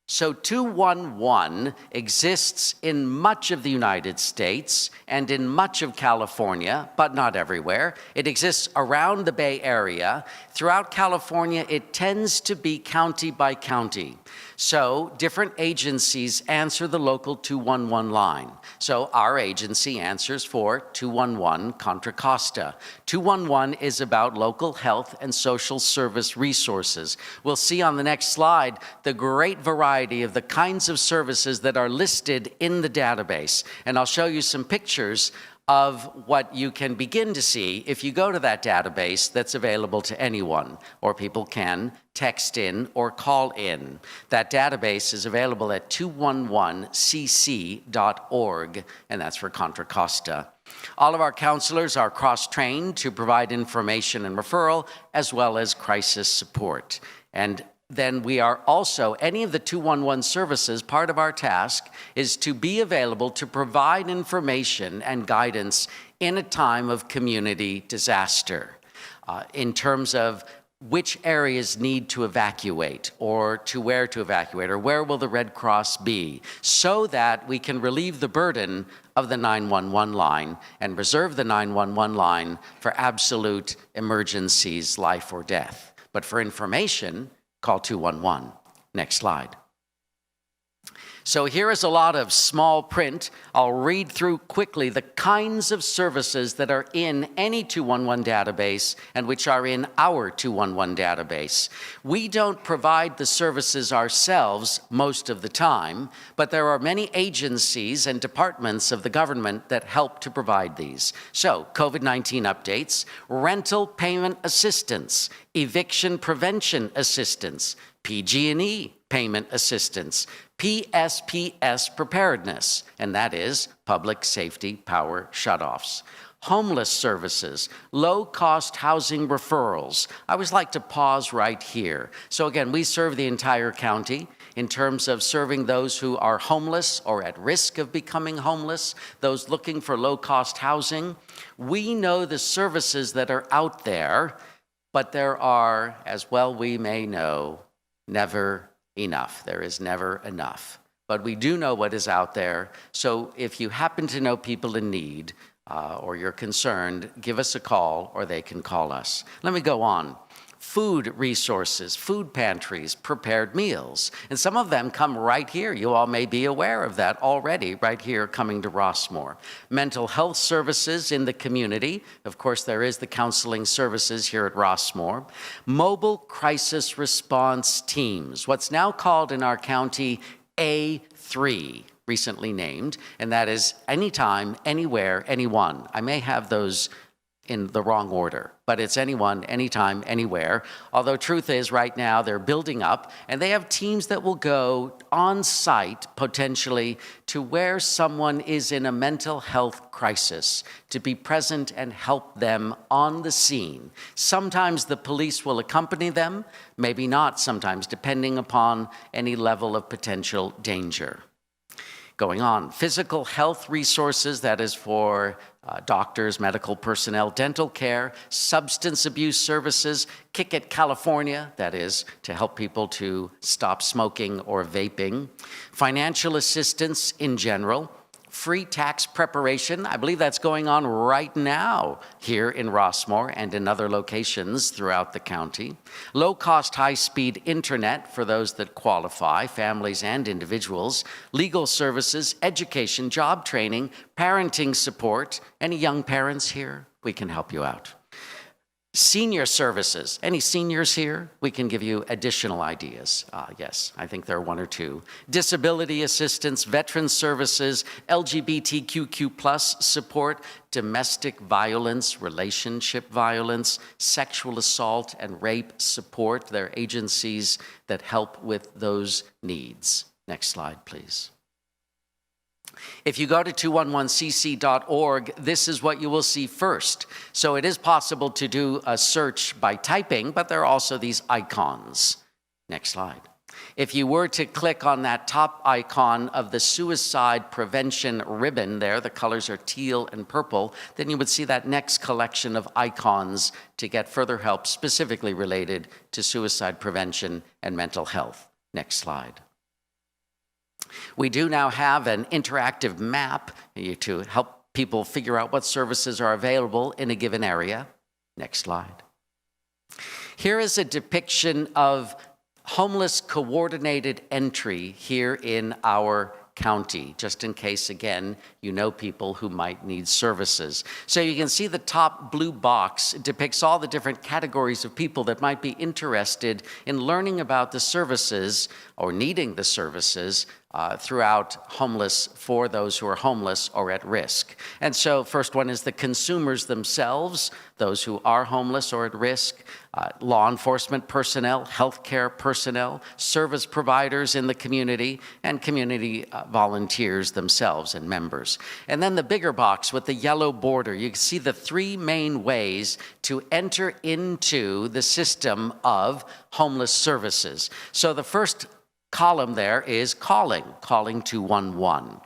So 211 exists in much of the United States and in much of California, but not everywhere. It exists around the Bay Area. Throughout California, it tends to be county by county. So different agencies answer the local 211 line. So our agency answers for 211 Contra Costa. 211 is about local health and social service resources. We'll see on the next slide the great variety of the kinds of services that are listed in the database. And I'll show you some pictures of what you can begin to see if you go to that database that's available to anyone, or people can text in or call in. That database is available at 211cc.org, and that's for Contra Costa. All of our counselors are cross-trained to provide information and referral, as well as crisis support. And then we are also, any of the 211 services, part of our task is to be available to provide information and guidance in a time of community disaster, in terms of which areas need to evacuate, or to where to evacuate, or where will the Red Cross be, so that we can relieve the burden of the 911 line and reserve the 911 line for absolute emergencies, life or death. But for information, call 211. Next slide. So here is a lot of small print. I'll read through quickly the kinds of services that are in any 211 database and which are in our 211 database. We don't provide the services ourselves most of the time, but there are many agencies and departments of the government that help to provide these. So, COVID-19 updates, rental payment assistance, eviction prevention assistance, PG&E payment assistance, PSPS Preparedness, and that is Public Safety Power Shutoffs. Homeless services, low-cost housing referrals. I always like to pause right here. So again, we serve the entire county in terms of serving those who are homeless or at risk of becoming homeless, those looking for low-cost housing. We know the services that are out there, but there are, as well we may know, never enough. There is never enough. But we do know what is out there. So if you happen to know people in need or you're concerned, give us a call or they can call us. Let me go on. Food resources, food pantries, prepared meals. And some of them come right here. You all may be aware of that already, right here coming to Rossmoor. Mental health services in the community. Of course, there is the counseling services here at Rossmoor. Mobile crisis response teams, what's now called in our county A3, recently named, and that is anytime, anywhere, anyone. I may have those in the wrong order, but it's anyone, anytime, anywhere. Although truth is, right now, they're building up, and they have teams that will go on site, potentially, to where someone is in a mental health crisis, to be present and help them on the scene. Sometimes the police will accompany them, maybe not sometimes, depending upon any level of potential danger. Going on, physical health resources, that is for doctors, medical personnel, dental care, substance abuse services, Kick It California, that is to help people to stop smoking or vaping, financial assistance in general, free tax preparation. I believe that's going on right now here in Rossmoor and in other locations throughout the county. Low-cost, high-speed internet for those that qualify, families and individuals. Legal services, education, job training, parenting support. Any young parents here? We can help you out. Senior services. Any seniors here? We can give you additional ideas. Yes, I think there are one or two. Disability assistance, veteran services, LGBTQ+ support, domestic violence, relationship violence, sexual assault, and rape support. There are agencies that help with those needs. Next slide, please. If you go to 211cc.org, this is what you will see first. So it is possible to do a search by typing, but there are also these icons. Next slide. If you were to click on that top icon of the suicide prevention ribbon there, the colors are teal and purple, then you would see that next collection of icons to get further help specifically related to suicide prevention and mental health. Next slide. We do now have an interactive map to help people figure out what services are available in a given area. Next slide. Here is a depiction of homeless coordinated entry here in our county, just in case, again, you know people who might need services. So you can see the top blue box depicts all the different categories of people that might be interested in learning about the services or needing the services throughout homeless for those who are homeless or at risk. And so first one is the consumers themselves, those who are homeless or at risk, law enforcement personnel, healthcare personnel, service providers in the community, and community volunteers themselves and members. And then the bigger box with the yellow border, you can see the three main ways to enter into the system of homeless services. So the first column there is calling 211.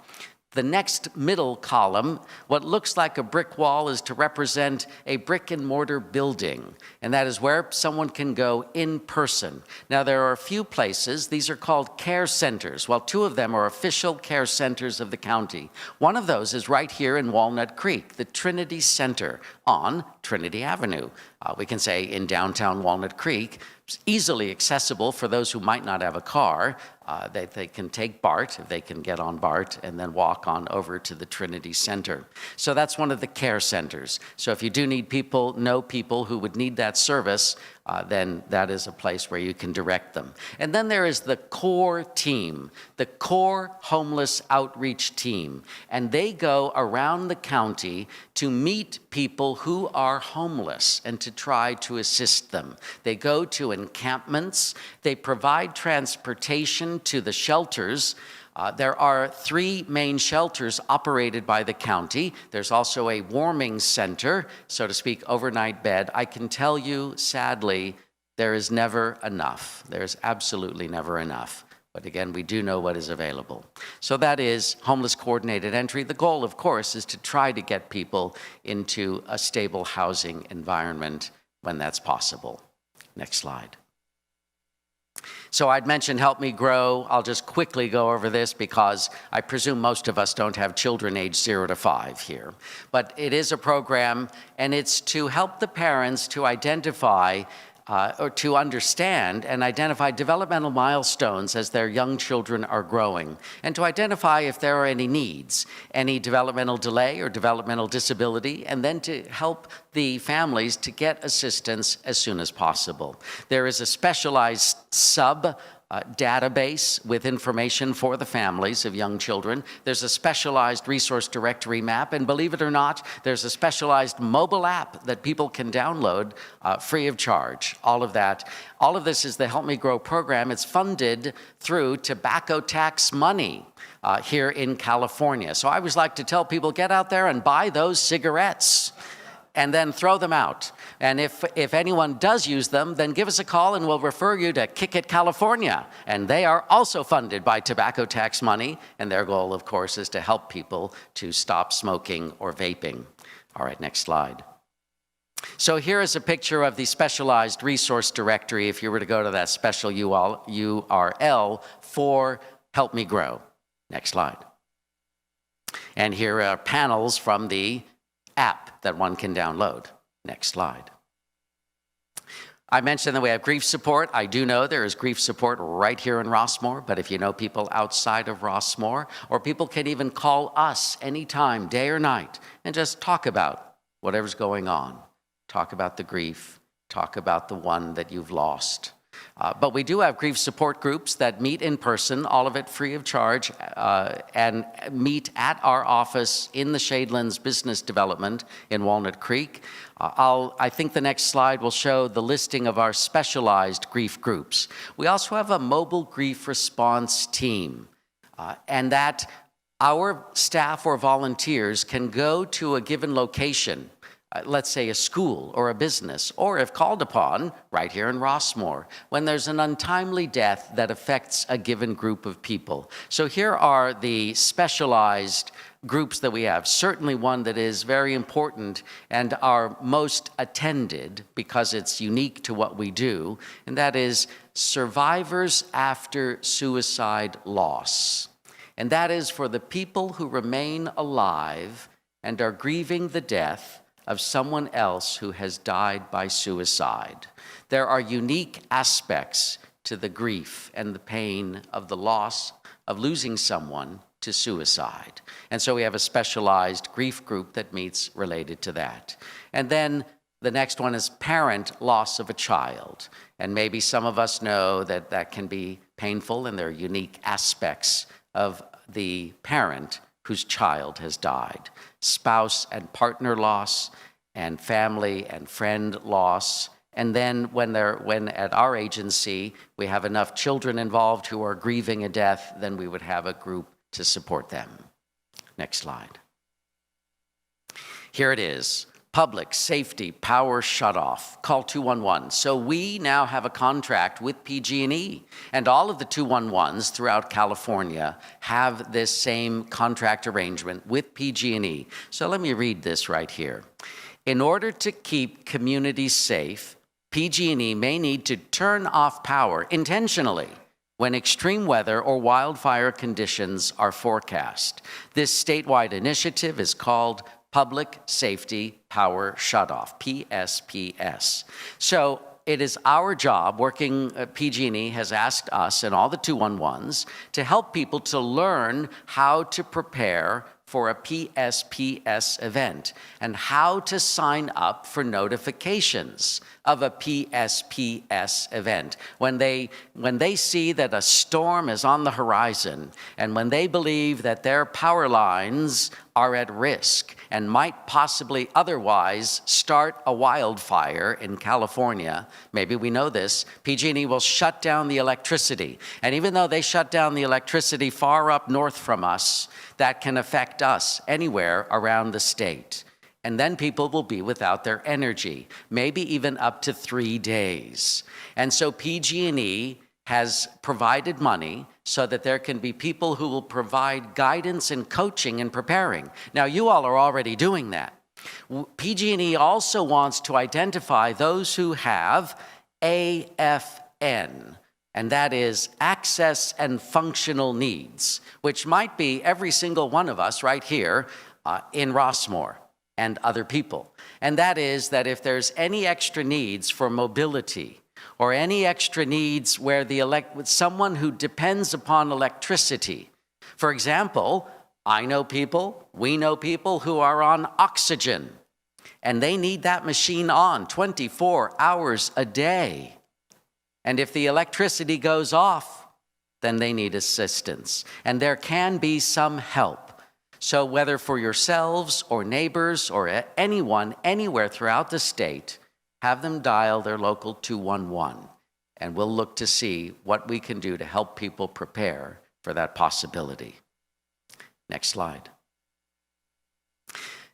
The next middle column, what looks like a brick wall, is to represent a brick and mortar building, and that is where someone can go in person. Now, there are a few places. These are called care centers. Well, two of them are official care centers of the county. One of those is right here in Walnut Creek, the Trinity Center on Trinity Avenue. We can say in downtown Walnut Creek. It's easily accessible for those who might not have a car. They can take BART, if they can get on BART, and then walk on over to the Trinity Center. So that's one of the care centers. So if you do need people, know people who would need that service, then that is a place where you can direct them. And then there is the core team, the core homeless outreach team. And they go around the county to meet people who are homeless and to try to assist them. They go to encampments. They provide transportation to the shelters. There are three main shelters operated by the county. There's also a warming center, so to speak, overnight bed. I can tell you, sadly, there is never enough. There's absolutely never enough. But again, we do know what is available. So that is homeless coordinated entry. The goal, of course, is to try to get people into a stable housing environment when that's possible. Next slide. So I'd mentioned Help Me Grow. I'll just quickly go over this because I presume most of us don't have children aged 0 to 5 here. But it is a program, and it's to help the parents to identify or to understand and identify developmental milestones as their young children are growing, and to identify if there are any needs, any developmental delay or developmental disability, and then to help the families to get assistance as soon as possible. There is a specialized database with information for the families of young children. There's a specialized resource directory map, and believe it or not, there's a specialized mobile app that people can download free of charge. All of that. All of this is the Help Me Grow program. It's funded through tobacco tax money here in California. So I always like to tell people, get out there and buy those cigarettes and then throw them out. And if anyone does use them, then give us a call and we'll refer you to Kick It California. And they are also funded by tobacco tax money. And their goal, of course, is to help people to stop smoking or vaping. All right, next slide. So here is a picture of the specialized resource directory if you were to go to that special URL for Help Me Grow. Next slide. And here are panels from the app that one can download. Next slide. I mentioned that we have grief support. I do know there is grief support right here in Rossmoor, but if you know people outside of Rossmoor, or people can even call us anytime, day or night, and just talk about whatever's going on. Talk about the grief, talk about the one that you've lost. But we do have grief support groups that meet in person, all of it free of charge, and meet at our office in the Shadelands Business Development in Walnut Creek. I think the next slide will show the listing of our specialized grief groups. We also have a mobile grief response team, and that our staff or volunteers can go to a given location, let's say a school or a business, or if called upon, right here in Rossmoor, when there's an untimely death that affects a given group of people. So here are the specialized groups that we have. Certainly one that is very important and our most attended because it's unique to what we do, and that is Survivors After Suicide Loss. And that is for the people who remain alive and are grieving the death of someone else who has died by suicide. There are unique aspects to the grief and the pain of the loss of losing someone to suicide. And so we have a specialized grief group that meets related to that. And then the next one is parent loss of a child. And maybe some of us know that that can be painful, and there are unique aspects of the parent whose child has died. Spouse and partner loss, and family and friend loss. And then when at our agency we have enough children involved who are grieving a death, then we would have a group to support them. Next slide. Here it is. Public Safety Power Shutoff, call 211. So we now have a contract with PG&E, and all of the 211s throughout California have this same contract arrangement with PG&E. So let me read this right here. In order to keep communities safe, PG&E may need to turn off power intentionally when extreme weather or wildfire conditions are forecast. This statewide initiative is called Public Safety Power Shutoff, PSPS. So it is our job, PG&E has asked us and all the 211s to help people to learn how to prepare for a PSPS event and how to sign up for notifications of a PSPS event. When they see that a storm is on the horizon and when they believe that their power lines are at risk and might possibly otherwise start a wildfire in California, maybe we know this, PG&E will shut down the electricity. And even though they shut down the electricity far up north from us, that can affect us anywhere around the state. And then people will be without their energy, maybe even up to 3 days. And so PG&E has provided money so that there can be people who will provide guidance and coaching and preparing. Now, you all are already doing that. PG&E also wants to identify those who have AFN, and that is access and functional needs, which might be every single one of us right here in Rossmoor and other people. And that is that if there's any extra needs for mobility or any extra needs where someone who depends upon electricity, for example, we know people who are on oxygen and they need that machine on 24 hours a day. And if the electricity goes off, then they need assistance. And there can be some help. So whether for yourselves or neighbors or anyone, anywhere throughout the state, have them dial their local 211. And we'll look to see what we can do to help people prepare for that possibility. Next slide.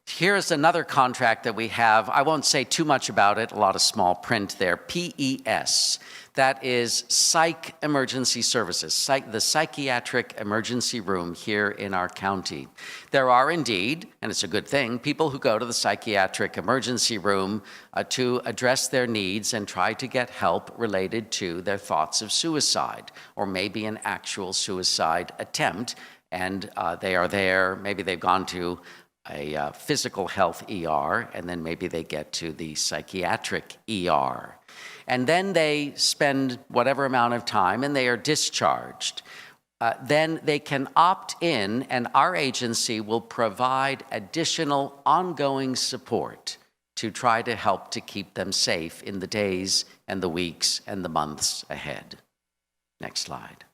Here's another contract that we have. I won't say too much about it, a lot of small print there. PES, that is Psych Emergency Services, the Psychiatric Emergency Room here in our county. There are indeed, and it's a good thing, people who go to the Psychiatric Emergency Room to address their needs and try to get help related to their thoughts of suicide, or maybe an actual suicide attempt, and they are there, maybe they've gone to a physical health ER, and then maybe they get to the psychiatric ER. And then they spend whatever amount of time and they are discharged. Then they can opt in, and our agency will provide additional ongoing support to try to help to keep them safe in the days and the weeks and the months ahead. Next slide.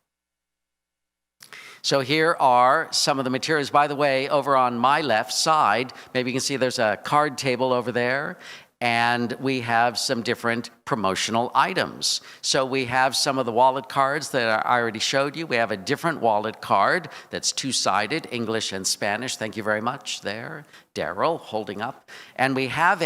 So here are some of the materials. By the way, over on my left side, maybe you can see there's a card table over there, and we have some different promotional items. So we have some of the wallet cards that I already showed you. We have a different wallet card that's two-sided, English and Spanish. Thank you very much there, Daryl, holding up. And we have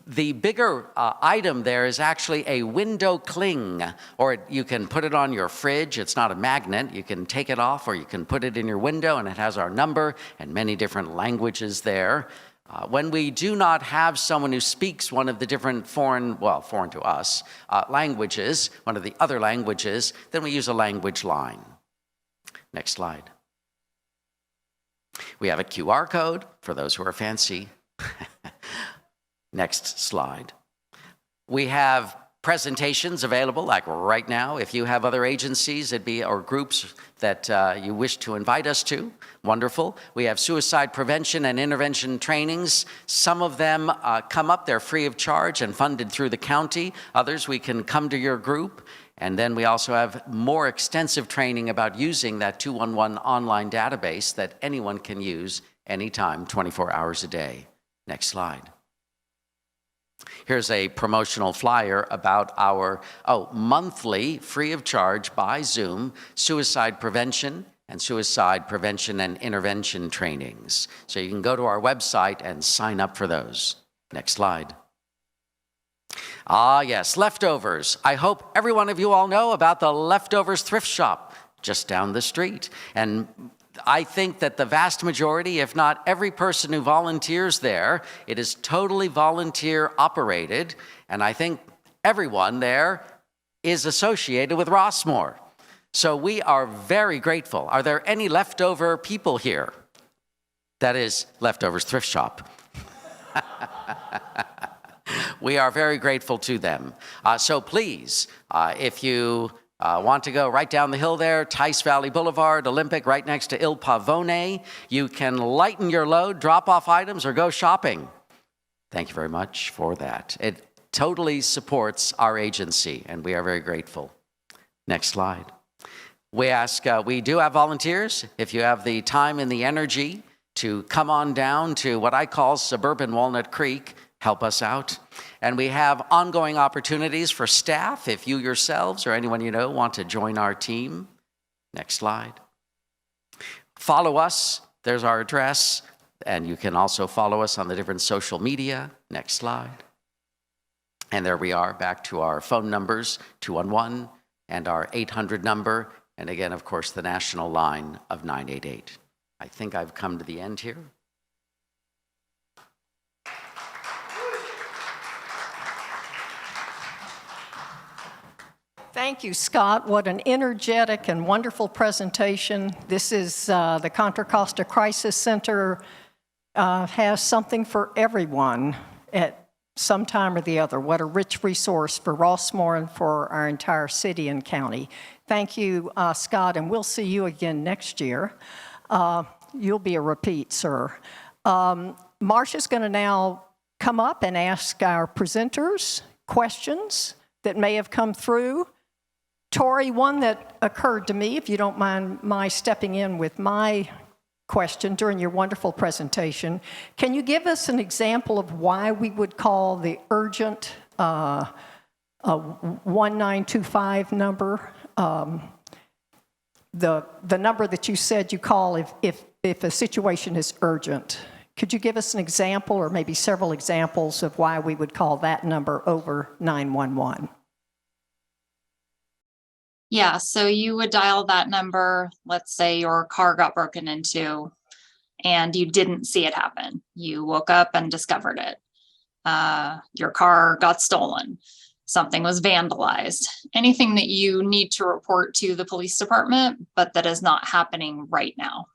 the bigger item there is actually a window cling, or you can put it on your fridge. It's not a magnet. You can take it off, or you can put it in your window, and it has our number and many different languages there. When we do not have someone who speaks one of the different foreign to us, languages, one of the other languages, then we use a language line. Next slide. We have a QR code for those who are fancy. Next slide. We have presentations available, like right now. If you have other agencies or groups that you wish to invite us to, wonderful. We have suicide prevention and intervention trainings. Some of them come up, they're free of charge and funded through the county. Others, we can come to your group. And then we also have more extensive training about using that 211 online database that anyone can use anytime, 24 hours a day. Next slide. Here's a promotional flyer about our monthly, free of charge by Zoom, suicide prevention and intervention trainings. So you can go to our website and sign up for those. Next slide. Ah, yes, leftovers. I hope every one of you all know about the Leftovers Thrift Shop just down the street. And I think that the vast majority, if not every person who volunteers there, it is totally volunteer operated, and I think everyone there is associated with Rossmoor. So we are very grateful. Are there any leftover people here? That is Leftovers Thrift Shop. We are very grateful to them. So please, if you want to go right down the hill there, Tice Valley Boulevard, Olympic, right next to Il Pavone. You can lighten your load, drop off items, or go shopping. Thank you very much for that. It totally supports our agency, and we are very grateful. Next slide. We do have volunteers. If you have the time and the energy to come on down to what I call suburban Walnut Creek, help us out. And we have ongoing opportunities for staff if you yourselves or anyone you know want to join our team. Next slide. Follow us. There's our address. And you can also follow us on the different social media. Next slide. And there we are, back to our phone numbers, 211, and our 800 number. And again, of course, the national line of 988. I think I've come to the end here. Thank you, Scott. What an energetic and wonderful presentation. This is the Contra Costa Crisis Center has something for everyone at some time or the other. What a rich resource for Rossmoor and for our entire city and county. Thank you, Scott, and we'll see you again next year. You'll be a repeat, sir. Marcia's going to now come up and ask our presenters questions that may have come through. Tori, one that occurred to me, if you don't mind my stepping in with my question during your wonderful presentation, can you give us an example of why we would call the urgent 1925 number, the number that you said you call if a situation is urgent? Could you give us an example or maybe several examples of why we would call that number over 911? Yeah, so you would dial that number. Let's say your car got broken into and you didn't see it happen. You woke up and discovered it. Your car got stolen. Something was vandalized. Anything that you need to report to the police department, but that is not happening right now.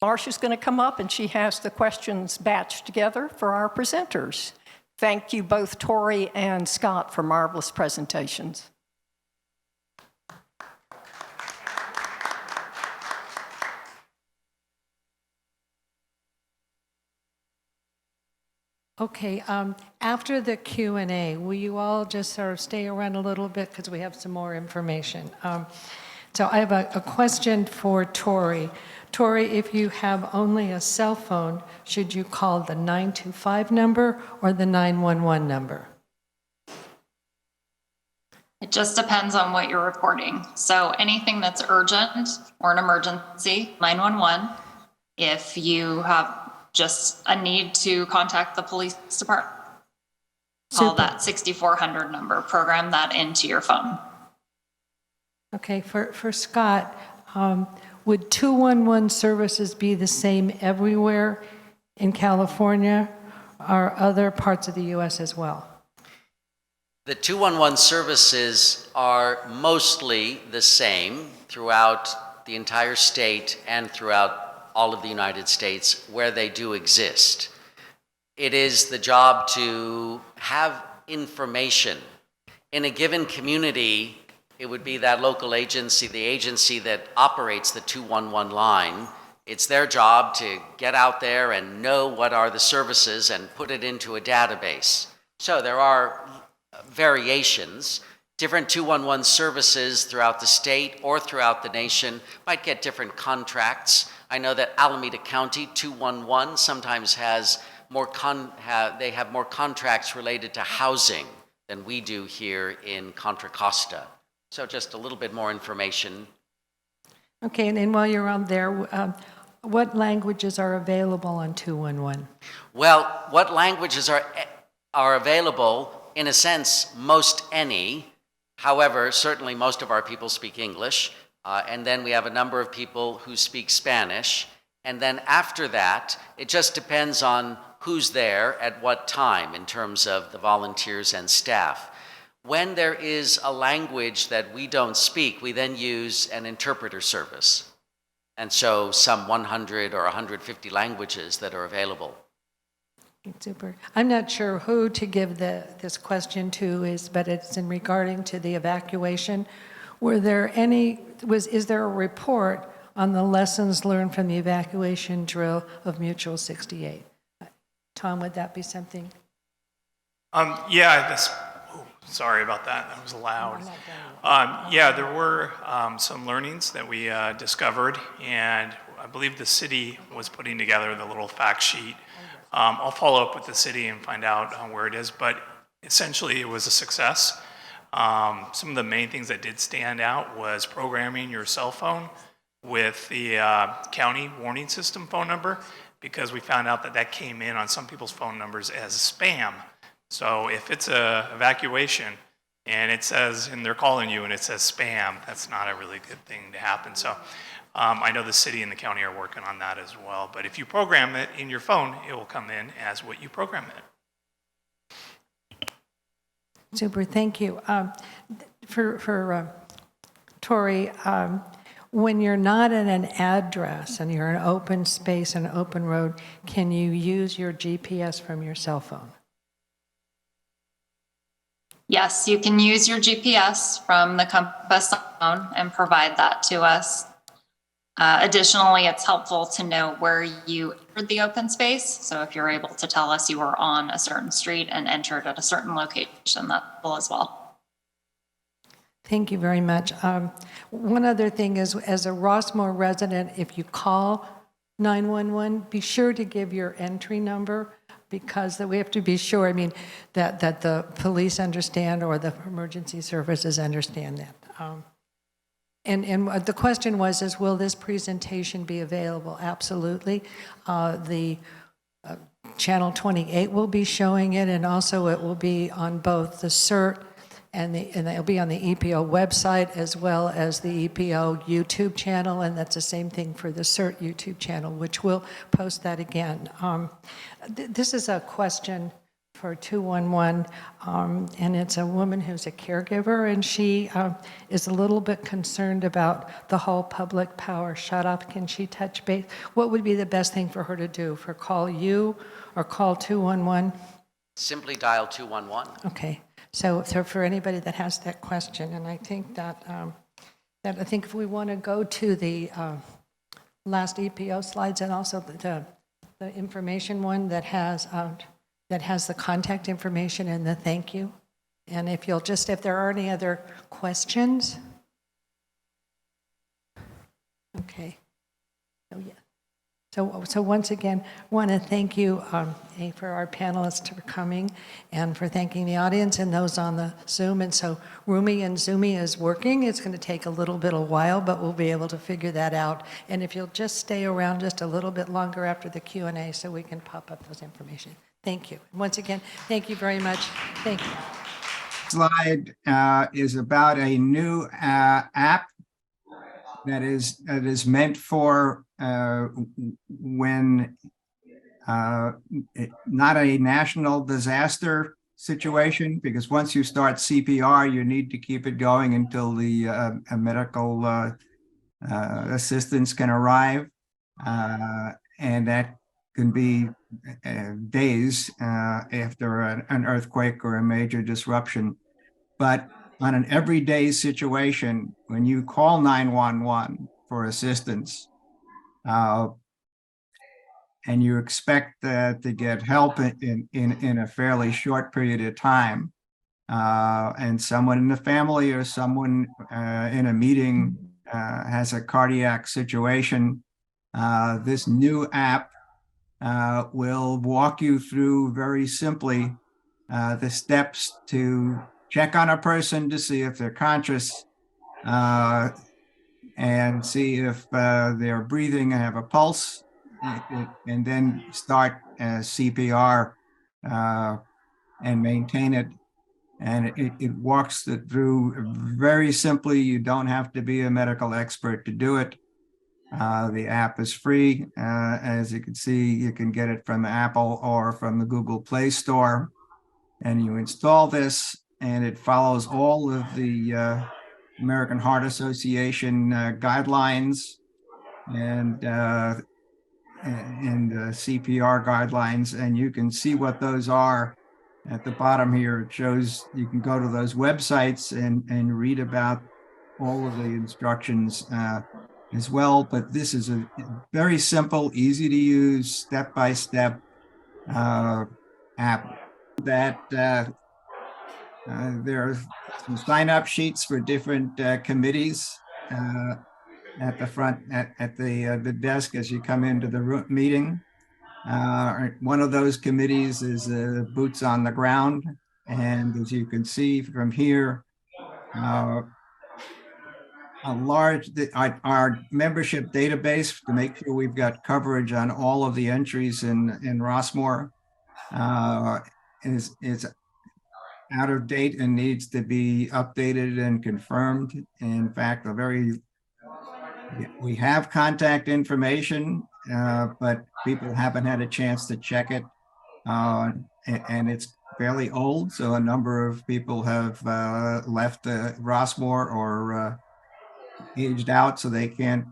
Marcia's going to come up and she has the questions batched together for our presenters. Thank you both, Tori and Scott, for marvelous presentations. Okay, after the Q&A, will you all just sort of stay around a little bit because we have some more information? So I have a question for Tori. Tori, if you have only a cell phone, should you call the 925 number or the 911 number? It just depends on what you're reporting. So anything that's urgent or an emergency, 911. If you have just a need to contact the police department, call that 6400 number, program that into your phone. Okay, for Scott, would 211 services be the same everywhere in California or other parts of the U.S. as well? The 211 services are mostly the same throughout the entire state and throughout all of the United States where they do exist. It is the job to have information. In a given community, it would be that local agency, the agency that operates the 211 line. It's their job to get out there and know what are the services and put it into a database. So there are variations. Different 211 services throughout the state or throughout the nation might get different contracts. I know that Alameda County 211 sometimes has more they have more contracts related to housing than we do here in Contra Costa. So just a little bit more information. Okay, and while you're on there, what languages are available on 211? Well, what languages are available? In a sense, most any. However, certainly most of our people speak English. And then we have a number of people who speak Spanish. And then after that, it just depends on who's there at what time in terms of the volunteers and staff. When there is a language that we don't speak, we then use an interpreter service. And so some 100 or 150 languages that are available. Super. I'm not sure who to give this question to, but it's in regarding to the evacuation. Is there a report on the lessons learned from the evacuation drill of Mutual 68? Tom, would that be something? Yeah, sorry about that. That was loud. Yeah, there were some learnings that we discovered, and I believe the city was putting together the little fact sheet. I'll follow up with the city and find out where it is, but essentially it was a success. Some of the main things that did stand out was programming your cell phone with the county warning system phone number, because we found out that that came in on some people's phone numbers as spam. So if it's a evacuation and it says, and they're calling you and it says spam, that's not a really good thing to happen. So I know the city and the county are working on that as well. But if you program it in your phone, it will come in as what you program it. Super, thank you. For Tori, when you're not in an address and you're in an open space, an open road, can you use your GPS from your cell phone? Yes, you can use your GPS from the compass phone and provide that to us. Additionally, it's helpful to know where you entered the open space. So if you're able to tell us you were on a certain street and entered at a certain location, that's helpful as well. Thank you very much. One other thing is, as a Rossmoor resident, if you call 911, be sure to give your entry number, because we have to be sure, that the police understand or the emergency services understand that. And the question was, will this presentation be available? Absolutely. The Channel 28 will be showing it, and also it will be on both the CERT and it'll be on the EPO website as well as the EPO YouTube channel, and that's the same thing for the CERT YouTube channel, which we'll post that again. This is a question for 211, and it's a woman who's a caregiver, and she is a little bit concerned about the whole public power shut-off. Can she touch base? What would be the best thing for her to do? For call you or call 211? Simply dial 211. Okay. So for anybody that has that question, and I think that if we want to go to the last EPO slides, and also the information one that has that has the contact information and the thank you. And if you'll just, if there are any other questions. Okay. Oh, yeah. So once again, want to thank you for our panelists for coming and for thanking the audience and those on the Zoom. And so Roomy and Zoomy is working. It's going to take a little bit of while, but we'll be able to figure that out. And if you'll just stay around just a little bit longer after the Q&A so we can pop up those information. Thank you. Once again, thank you very much. Thank you. Slide is about a new app that is meant for when not a national disaster situation, because once you start CPR, you need to keep it going until the medical assistance can arrive, and that can be days after an earthquake or a major disruption. But on an everyday situation, when you call 911 for assistance, and you expect to get help in a fairly short period of time, and someone in the family or someone in a meeting has a cardiac situation, this new app will walk you through very simply the steps to check on a person to see if they're conscious, and see if they're breathing and have a pulse, and then start CPR and maintain it. And it walks it through very simply. You don't have to be a medical expert to do it. The app is free. As you can see, you can get it from Apple or from the Google Play Store. And you install this, and it follows all of the American Heart Association guidelines and CPR guidelines. And you can see what those are at the bottom here. It shows you can go to those websites and read about all of the instructions as well. But this is a very simple, easy to use, step-by-step app that there are some sign-up sheets for different committees at the front, at the desk as you come into the meeting. One of those committees is Boots on the Ground. And as you can see from here, our membership database, to make sure we've got coverage on all of the entries in Rossmoor, is out of date and needs to be updated and confirmed. In fact, we have contact information, but people haven't had a chance to check it, and it's fairly old. So a number of people have left Rossmoor or aged out, so they can't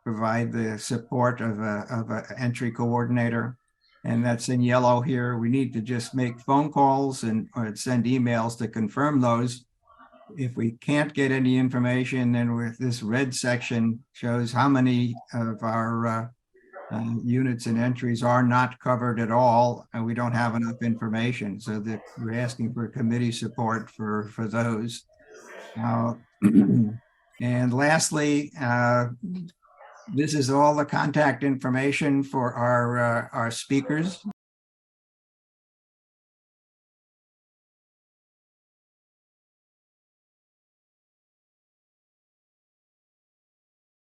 provide the support of an entry coordinator. And that's in yellow here. We need to just make phone calls or send emails to confirm those. If we can't get any information, then with this red section shows how many of our units and entries are not covered at all, and we don't have enough information. So that we're asking for committee support for those. And lastly, this is all the contact information for our speakers.